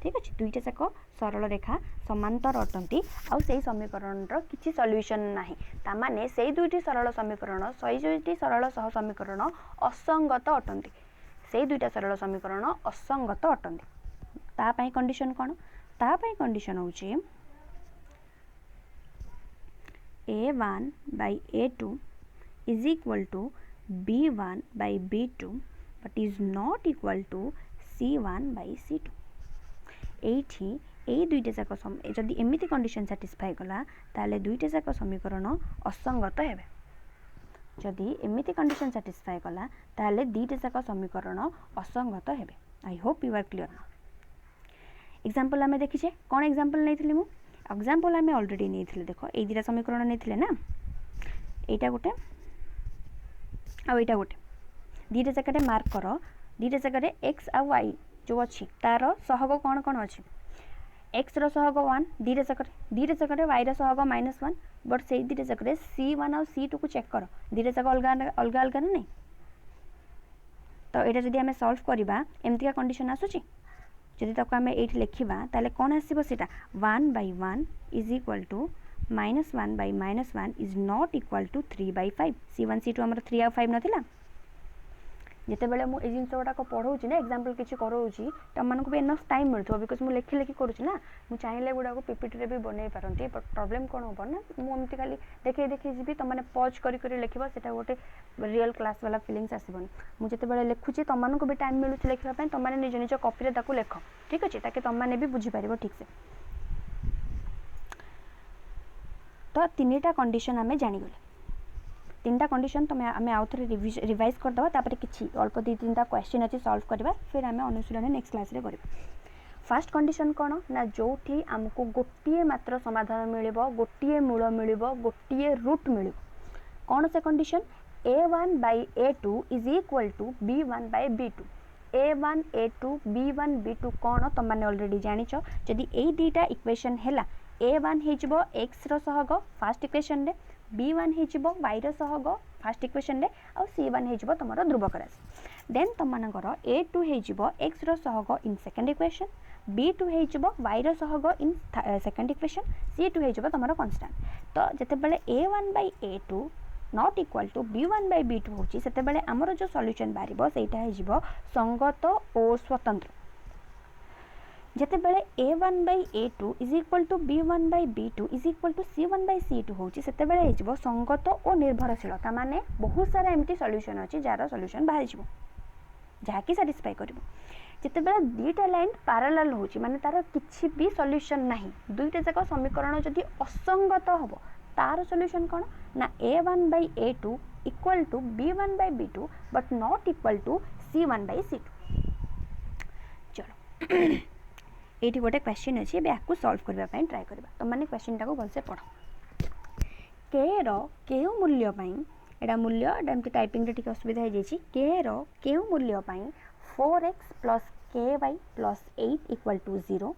ठीक अच्छे दुईटा जाक सरल रेखा समांतर अटंती आउ से समीकरण किसी सॉल्यूशन नाही तामाने से दुईटी सरल समीकरण सही दुईटी सरल सह समीकरण असंगत अटंती से दुईटा सरल समीकरण असंगत अटंती तापाई कंडीशन कौन तापाई कंडीशन होची a1/a2 = b1/b2 but is not equal to c1/c2 एठी ए दुईटा जाक जदि एमिति कंडीशन सैटिस्फाई कला ताले दुईटा जाक समीकरण असंगत हेबे जदि एमिति कंडीशन सैटिस्फाई कला ताले दुईटा जाक समीकरण असंगत हेबे I hope you are clear ना एग्जांपल आमे देखिछे कोन एग्जांपल नैथिले मु एग्जांपल आमे ऑलरेडी नैथिले देखो ए दुईटा समीकरण नैथिले ना एटा गोटे आ एटा गोटे दुईटा जाकटे मार्क कर दुईटा जाकटे x आ y जो अच्छी तार सहग कौन कौन अच्छी एक्स रहग 1 दुईटा जगह वाई रहग -1 बट से दुईटा जगह C1 और C2 को चेक कर दुईटा जगह अलग अलग ना नहीं तो यहाँ जब आम सल्व करवा एमती कंडीशन आसूची जदि आम ये लिखा ताले कौन आसो से 1/1 = -1/-1 is not equal to 3/5 C1 C2 आम 3 और 5 नाला जितेबाला मुझे जिन गुड़ाक पढ़ाऊँ ना एग्जाम्पल किसी कराऊँगी तुमको भी एनफ टाइम मिलूँ बिकज मुझे लेखि लेखि करुँच ना मुझे चाहिए गुड़ाक पीपीटी भी बनई पारती बट प्रॉब्लम कौन हम ना मुझे खाली देखे देखे जी तुमने पज कर लिख से गोटे रियल क्लास वाला फिलिंग्स आसबनी मुझे जिते लिखुची तुमको भी टाइम मिलूँ लिखापी तुमने निज निज कॉपी लेख ठीक अच्छे ताकि तुमने भी बुझीपार ठीक से तो तीन टा कंडीशन आम जानीगले तीन टा कंडीशन तो आम आउ थे रिवाइज करदे तापर किसी अल्प दी तीन क्वेश्चन अच्छी सॉल्व करवा फिर आम अनुशीलन नेक्स्ट क्लास रे करवा फर्स्ट कंडीशन कौन ना जो आमको गोटे मात्र समाधान मिल गोटे मूल मिल गोटे रूट मिल कौन से condition a1/a2 = b1/b2 a1 a2 b1 b2 कौन तुम मैंने ऑलरेडी जानिछ जदि ए दुईटा इक्वेशन है a1 हो x रहग फर्स्ट इक्वेशन रे b1 हो y रहग फर्स्ट इक्वेशन रे आ c1 हो तुम ध्रुवक राशि देन तुम a2 हो x रहग इन सेकेंड इक्वेशन b2 हो y रहग इन सेकेंड इक्वेशन c2 हो तुम कांस्टेंट तो जितेबाला a1/a2 not equal to b1/b2 होची सेतेबाला आमर जो सॉल्यूशन बाहर सेटा हो संगत और स्वतंत्र जितेबाला a1/a2 = b1/b2 = c1/c2 होची सेतेबाला हो संगत और निर्भरशील माने बहुत सारा एमती सॉल्यूशन अच्छी जार सॉल्यूशन बाहर जीवो जहाँकि सैटिस्फाई करिवो जितेबाला दुईटा लाइन पैरेलल होची माने तार किछि भी सॉल्यूशन नाही दुईटा जाक समीकरण जदि असंगत हबो तार सॉल्यूशन कौन ना a1/a2 = b1/b2 but not equal to c1/c2 चलो ये गोटे क्वेश्चन अच्छी आपको सॉल्व करने ट्राए करवा तुम मैंने क्वेश्चन टाक भलसे पढ़ के रो मूल्य एटा मूल्य एमती टाइपिंग टे असुविधा हो जाए के रो मूल्य 4x + ky + 8 = 0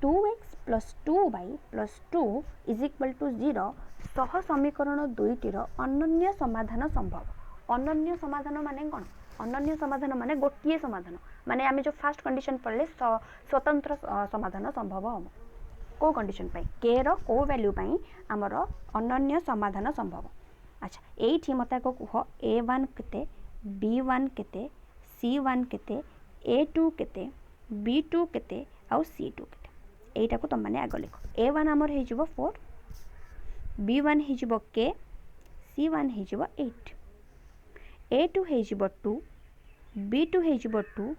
2x + 2y + 2 = 0 सह समीकरण दुईटर अनन्य समाधान संभव अनन्य समाधान माने कौन अनन्य समाधान माने गोटे समाधान माने आमे जो फर्स्ट कंडीशन पढ़ले स्वतंत्र समाधान संभव हम को कंडीशन पाई के रो को वैल्यू पाई आमर अनन्य समाधान संभव अच्छा एठी मता को कह a1 केते b1 केते C1 केते A2 केते B2 केते आउ C2 केते एटा को तुम माने आग लिख A1 हमर हे जिवो 4 B1 हे जिवो K C1 हे जिवो 8 A2 हे जिवो 2 B2 हे जिवो 2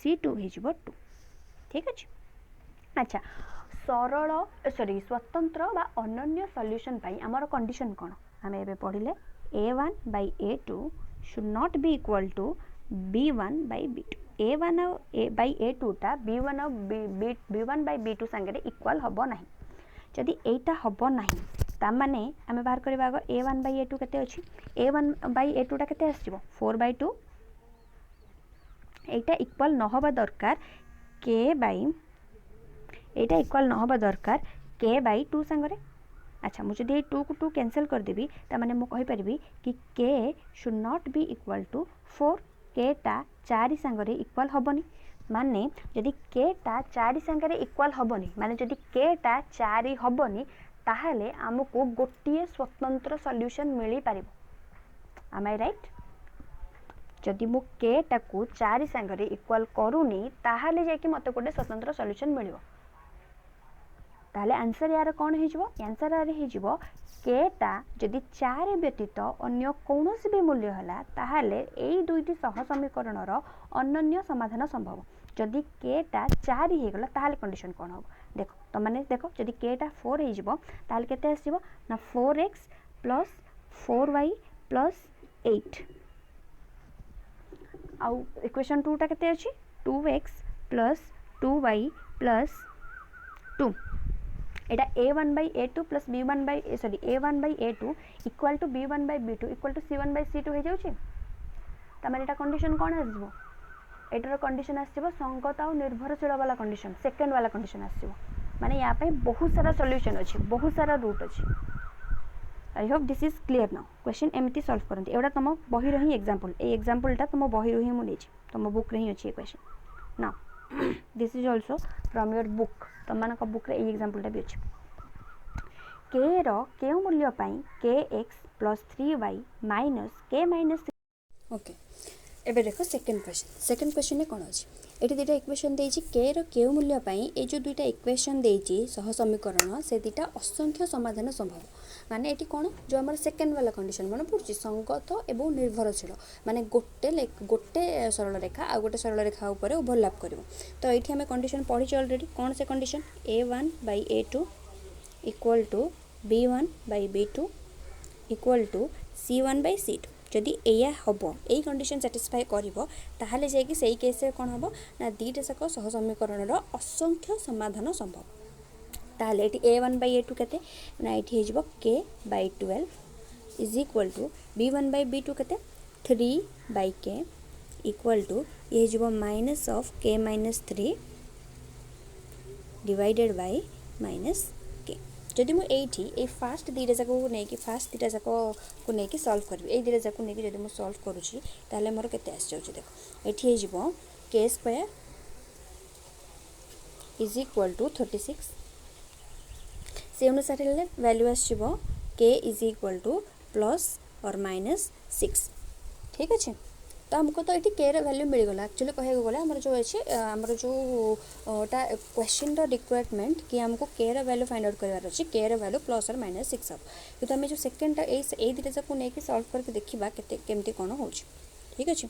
C2 हे जिवो 2 ठीक अछि। अच्छा सरल सॉरी स्वतंत्र बा अनन्य सॉल्यूशन पाई हमर कंडीशन कोन हमें एबे पढिले A1 by A2 should not be equal to B1 by B2 A1 by A2 टा B1 B1 by B2 संगे इक्वल हबो नाही जदि एटा हबो नाही ता माने हमें बाहर करबा आगो A1 by A2 केते अछि A1 by A2 टा केते आसीबो 4 by 2 एटा इक्वल न होबा दरकार K by एटा इक्वल न होबा दरकार K by 2 संगरे। अच्छा मुझे दे 2 को 2 कैंसिल कर देबी ता माने मु कहि परबी कि K should not be equal to 4 K टा 4 संगरे इक्वल हबनी माने यदि K टा 4 संगरे इक्वल हबनी माने यदि K टा 4 हबनी ताहाले हमकु गोटिए स्वतंत्र सॉल्यूशन मिली पारिबो am I right जदि मु K टा को 4 संगरे इक्वल करूनी ताहाले जे कि मते गोटे स्वतंत्र सॉल्यूशन मिलिबो ताले आंसर यार कौन हे जिवो आंसर यार हे जिवो केटा जदि 4 व्यतीत अन्य कोनोसी भी मूल्य हला ताहाले एई दुईटी सह समीकरण रो अनन्य समाधान संभव जदि केटा 4 हे गला ताहाले कंडीशन कोन हो देखो तो माने देखो जदि केटा 4 हे जिवो ताहाले केते आसीबो ना 4x + 4y + 8 आउ इक्वेशन 2 टा केते अछि 2x + 2y + 2 Etah A1 by A2 plus B1 by sorry A1 by A2 equal to B1 by B2 equal to C1 by C2 हे जाउची त माने एटा कंडीशन कोन आसीबो एटार कंडीशन आसीबो संगत आ निर्भरशील वाला कंडीशन सेकंड वाला कंडीशन आसीबो माने या पे बहुत सारा सॉल्यूशन अछि बहुत सारा रूट अछि I hope this is clear now question एमती सॉल्व करंती एटा तम बही रही एग्जांपल ए एग्जांपल ता तम बही रही मु लेछि तम बुक रही अछि question now this is also from your book तमन का बुक रे एग्जांपल टा भी अछि k रो के मूल्य पाई kx + 3y - k - 3 ओके एबे देखो सेकंड क्वेश्चन ने कोन अछि एठी दुटा इक्वेशन देछि k रो के मूल्य पाई ए जो दुटा इक्वेशन देछि सह समीकरण से दुटा असंख्य समाधान संभव माने एठी कोन जो हमर सेकंड वाला कंडीशन मन पुरछि संगत एवं निर्भरशील माने गोटे सरल रेखा आ गोटे सरल रेखा ऊपर ओवरलैप करिवो तो एठी हमें कंडीशन पढी ऑलरेडी कोन से condition A1 by A2 equal to B1 by B2 equal to C1 by C2 जदि एया हबो एई कंडीशन सैटिस्फाई करिवो ताहाले जे कि सेही केस रे कोन हबो ना दीटा सक सह समीकरण रो असंख्य समाधान संभव ताहाले एटी A1 by A2 केते ना एठी हे जिवो K by 12 is equal to B1 by B2 केते 3 by K equal to ये जिवो minus of K minus 3 divided by minus K जदि मु एठी ए फास्ट दीटा जाको को नै कि फास्ट दीटा जाको को नै कि सॉल्व करबी ए दीटा जाको नै कि जदि मु सॉल्व करूची ताले मोर केते आस जाउची देखो एठी हे जिवो k² is equal to 36 से अनुसार ले वैल्यू आस जिवो k is equal to plus or minus 6 ठीक अछि तो हमको तो ये के वैल्यू मिल गला एक्चुअली कहे गला हमर जो अछि हमर जो टा क्वेश्चन रो रिक्वायरमेंट कि हमको के वैल्यू फाइंड आउट करबार अछि के वैल्यू प्लस और माइनस 6 अब तो हमें जो सेकंड टा ए दिटा को नै कि सॉल्व करके देखिबा केते केमती कोन होछ ठीक अछि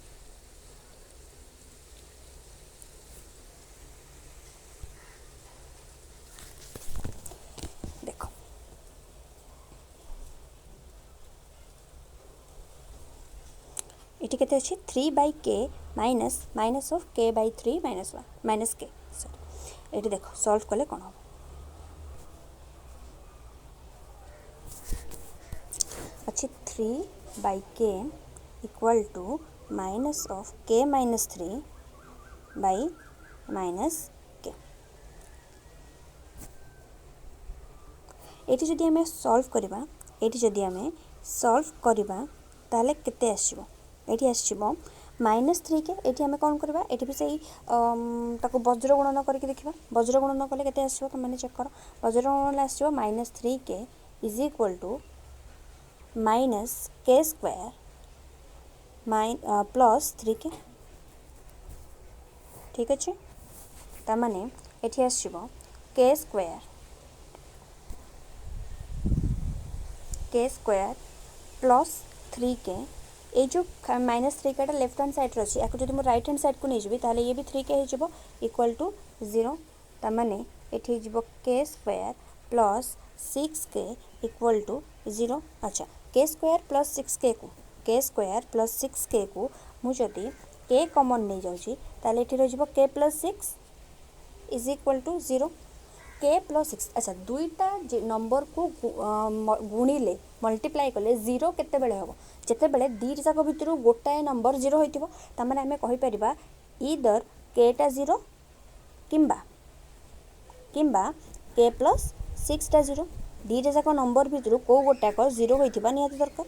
देखो एटी केते अछि 3 by k minus of k by 3 minus 1 minus k sorry eighty देखो सॉल्व करले कोन हो अच्छी 3 by k equal to minus of k minus 3 by minus k eighty जदि हमें सॉल्व करबा एटी जदि हमें सॉल्व करबा ताले केते आसीबो एठी आसीबो -3 के एठी हमें कोन करबा एठी भी सही ताको वज्र गुणन करके देखिबा वज्र गुणन कले केते आसीबो त माने चेक करो वज्र गुणन आसीबो -3 के is equal to -k² plus 3 के ठीक अच्छे तामाने एठी आसीबो के स्क्वायर प्लस 3k ये जो -3k लेफ्ट हैंड साइड अच्छी या जब मुझे राइट हैंड साइड को नहीं जी ताले ये भी 3k हो इक्वल टू 0 तामाने एठी जीवो के square plus 6k equal to 0 अच्छा के स्क्वायर प्लस 6k को मुझे के कॉमन नहीं जाऊँगी ताले एठी रहिबो k plus 6 is equal to 0 k plus 6 अच्छा दुईटा नंबर को गुणिले मल्टीप्लाई कले 0 केते बेले हम जिते बेले दीटा जाक भितर गोटाए नंबर 0 होइतिबो तामाने आमे कहि परिबा ईदर केटा 0 किंबा के प्लस 6 टा 0 दीटा जाक नंबर भितर को गोटाक 0 होइतिबा निहाती दरकार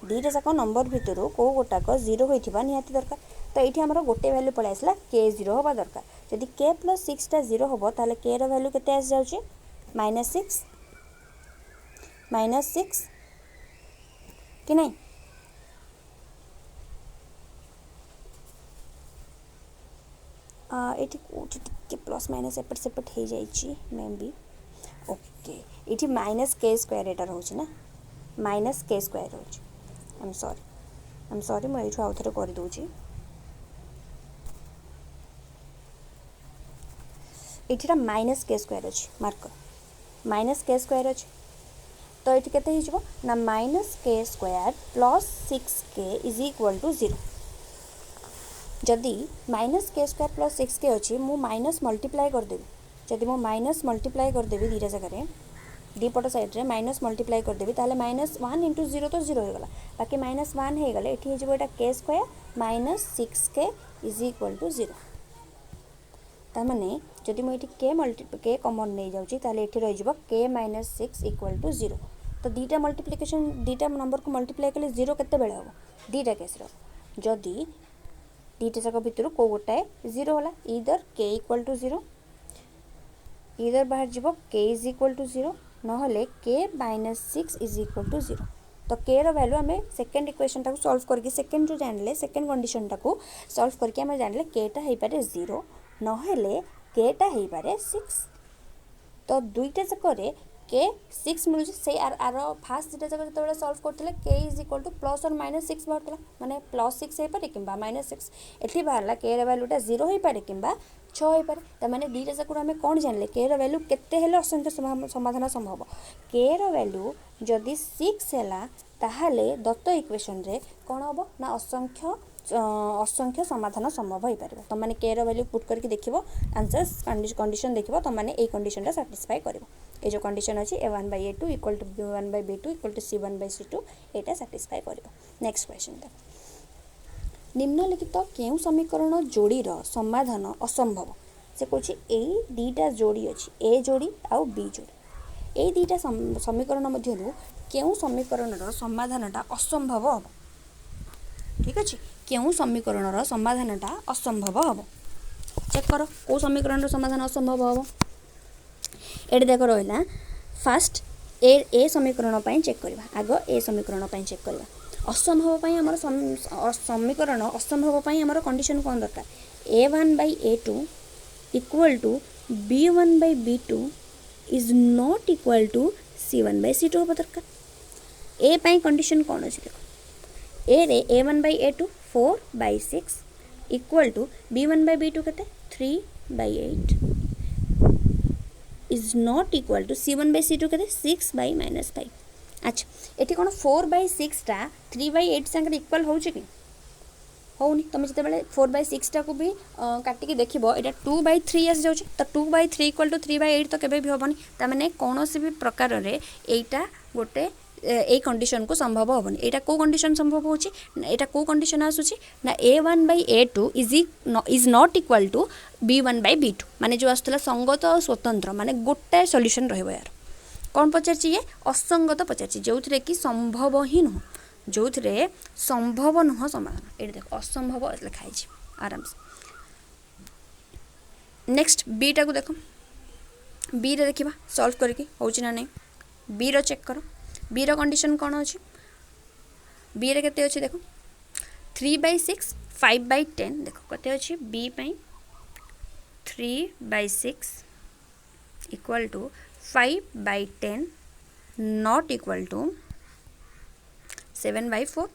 दीटा जाक नंबर भितर को गोटाक 0 होइतिबा निहाती दरकार तो ये आमर गोटे वैल्यू पलि आसला के 0 हवा दरकार जदि के प्लस 6 टा 0 हम ताले के रो वैल्यू केते आस जाउची -6 कि नहीं ये टे प्लस माइनस एपट सेपट हो जाइए मे बी ओके ये माइनस के स्क्वायर एटा रोचे ना माइनस के स्क्वायर रोचे आई एम सॉरी मुझे आउ थे कर दूची ये माइनस के स्क्वायर अच्छी मार्कर माइनस के स्क्वायर अच्छी तो ये केते हो ना minus k square plus 6k is equal to 0 जदि minus k square plus 6k अच्छी मु माइनस मल्टीप्लाई करदेवी जदि मु माइनस मल्टीप्लाई करदेवी दीटा जगह दीपट साइड रे माइनस मल्टीप्लाई करदेवी ताले -1 इंटू 0 तो 0 हो गला बाकी -1 हो गले एठी हो एटा k square minus 6k is equal to 0 तामाने जदि मुझे के कॉमन नहीं जाऊँगी ताले एठी रही जाबो के माइनस 6 इक्वल टू 0 तो दीटा मल्टीप्लिकेशन दीटा नंबर को मल्टीप्लाई कले 0 केते बेले हो दीटा केस रो जदि दीटा जाक भितर को गोटाए 0 होला ईदर के इक्वल टू 0 ईदर बाहर जीवो के इज इक्वल टू 0 नहले के माइनस 6 इज इक्वल टू 0 तो के रो वैल्यू आम सेकेंड इक्वेशन टाको सॉल्व करके सेकेंड जो जानले सेकेंड कंडीशन टाको सॉल्व करके आम जानले केटा हो पारे 0 नहले केटा हो पारे 6 तो दुईटा जाक के 6 मिलूँ से आर फास्ट दुटा जाक जो सॉल्व करते के इज इक्वल टू प्लस और माइनस 6 बाहर माने प्लस 6 हो पारे कि -6 एठी बाहरला के रो वैल्यूटा 0 हो पारे कि 6 हो पारे तो माने दीटा जाक आम कौन जानले के रो वैल्यू केते हेले असंख्य समाधान संभव के रो वैल्यू जदि 6 हैला ताहाले दत्त इक्वेशन रे कौन हम ना असंख्य समाधान संभव हो पारे तुम मैंने के रो वैल्यू पुट करके देखिबो आंसर कंडीशन देखिबो तुम मैंने ए कंडीशन सैटिस्फाई करिवो ये जो कंडीशन अच्छी a1/a2 equal to b1/b2 equal to c1/c2 यहाँ सैटिस्फाई कर नेक्स्ट क्वेश्चन देख निम्नलिखित केउ समीकरण जोड़ी समाधान असंभव से कौन यही दीटा जोड़ी अच्छी ए जोड़ी आउ बी जोड़ी यही दीटा समीकरण मध्य केउ समीकरण समाधानटा असंभव हम ठीक अच्छे केउ समीकरण समाधानटा असंभव हम चेक कर कौ समीकरण समाधान असंभव हम ये देख रहा फास्ट ए समीकरण चेक करवा आग ए समीकरण चेक करवा असंभव आम समीकरण असंभव आम कंडीशन कौन दरकार a1/a2 equal to b1/b2 is not equal to c1/c2 हम दरकार ए पाई कंडीशन कौन अच्छे देख ए रे a1/a2 4/6 इक्वल टू b1/b2 के 3/8 is not equal to c1/c2 के 6/-5 अच्छा ये कौन 4/6 टा 3/8 सागर इक्वल हो होनी तुम जिते बड़े 4/6 टा को भी काटिकी देखो यहाँ 2/3 आस जाऊँगी तो 2/3 इक्वल टू 3/8 तो केबे भी हेनी ताने कौन भी प्रकार रे एटा गोटे ए कंडीशन को संभव हेनी यहाँ कौ कंडीशन संभव हो कौ कंडीशन आसूसी ना a1/a2 is not equal to b1/b2 माने जो आसला संगत और स्वतंत्र माने गोटाए सॉल्यूशन रहिबो यार कौन पचारछि ये असंगत पचारछि जो थे कि संभव ही नुह जो थे संभव नुह समाधान ये देख असंभव लिखाई आराम से नेक्स्ट बी टा को देख बी रे देखा सॉल्व करके होची ना नहीं बी रो चेक करो बी रो कंडीशन कौन अच्छी बी रे केते अच्छी देखो 3/6 5/10 देखो केते अच्छी बी पाई 3/6 equal to 5/10 not equal to 7/4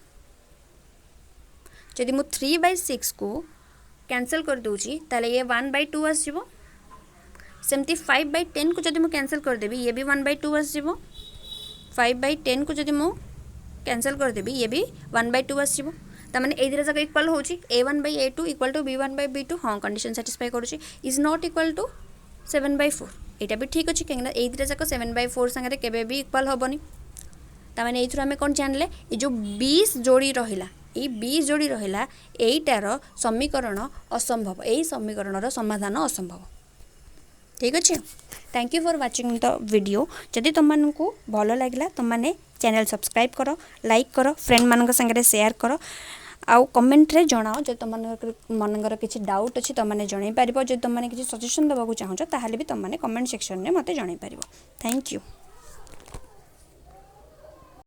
जदि मु 3/6 को कैंसल कर दूची ताले ये 1/2 आसजिवो सेमती 5/10 को जदि मु कैंसल कर देबी ये भी 1/2 आसजिवो 5/10 को जदि मु कैंसल कर देबी ये भी 1/2 आसजिवो तामाने ए दिरा जाक इक्वल होची a1/a2 इक्वल टू b1/b2 हां कंडीशन सैटिस्फाई करूची इज नॉट इक्वल टू 7/4 एटा भी ठीक अछि केना ए दिरा जाक 7/4 संगे केबे भी इक्वल होबनी तामाने एथुर हमें कोन जानले ए जो 20 जोड़ी रहिला ए 20 जोड़ी रहिला एइटार समीकरण असंभव एई समीकरणर समाधान असंभव ठीक अच्छे thank you for watching the video जदि तुमको भल लगे तुमने चैनल सब्सक्राइब करो लाइक करो फ्रेंड मान संगे शेयर करो आउ कमेंट रे जणाओ जो तुम मनकर किसी डाउट अच्छी तुमने जन पार जो तुमने किसी सजेशन देवाक चाहो ताहले भी तुमने कमेंट सेक्शन में मते जन पार थैंक यू।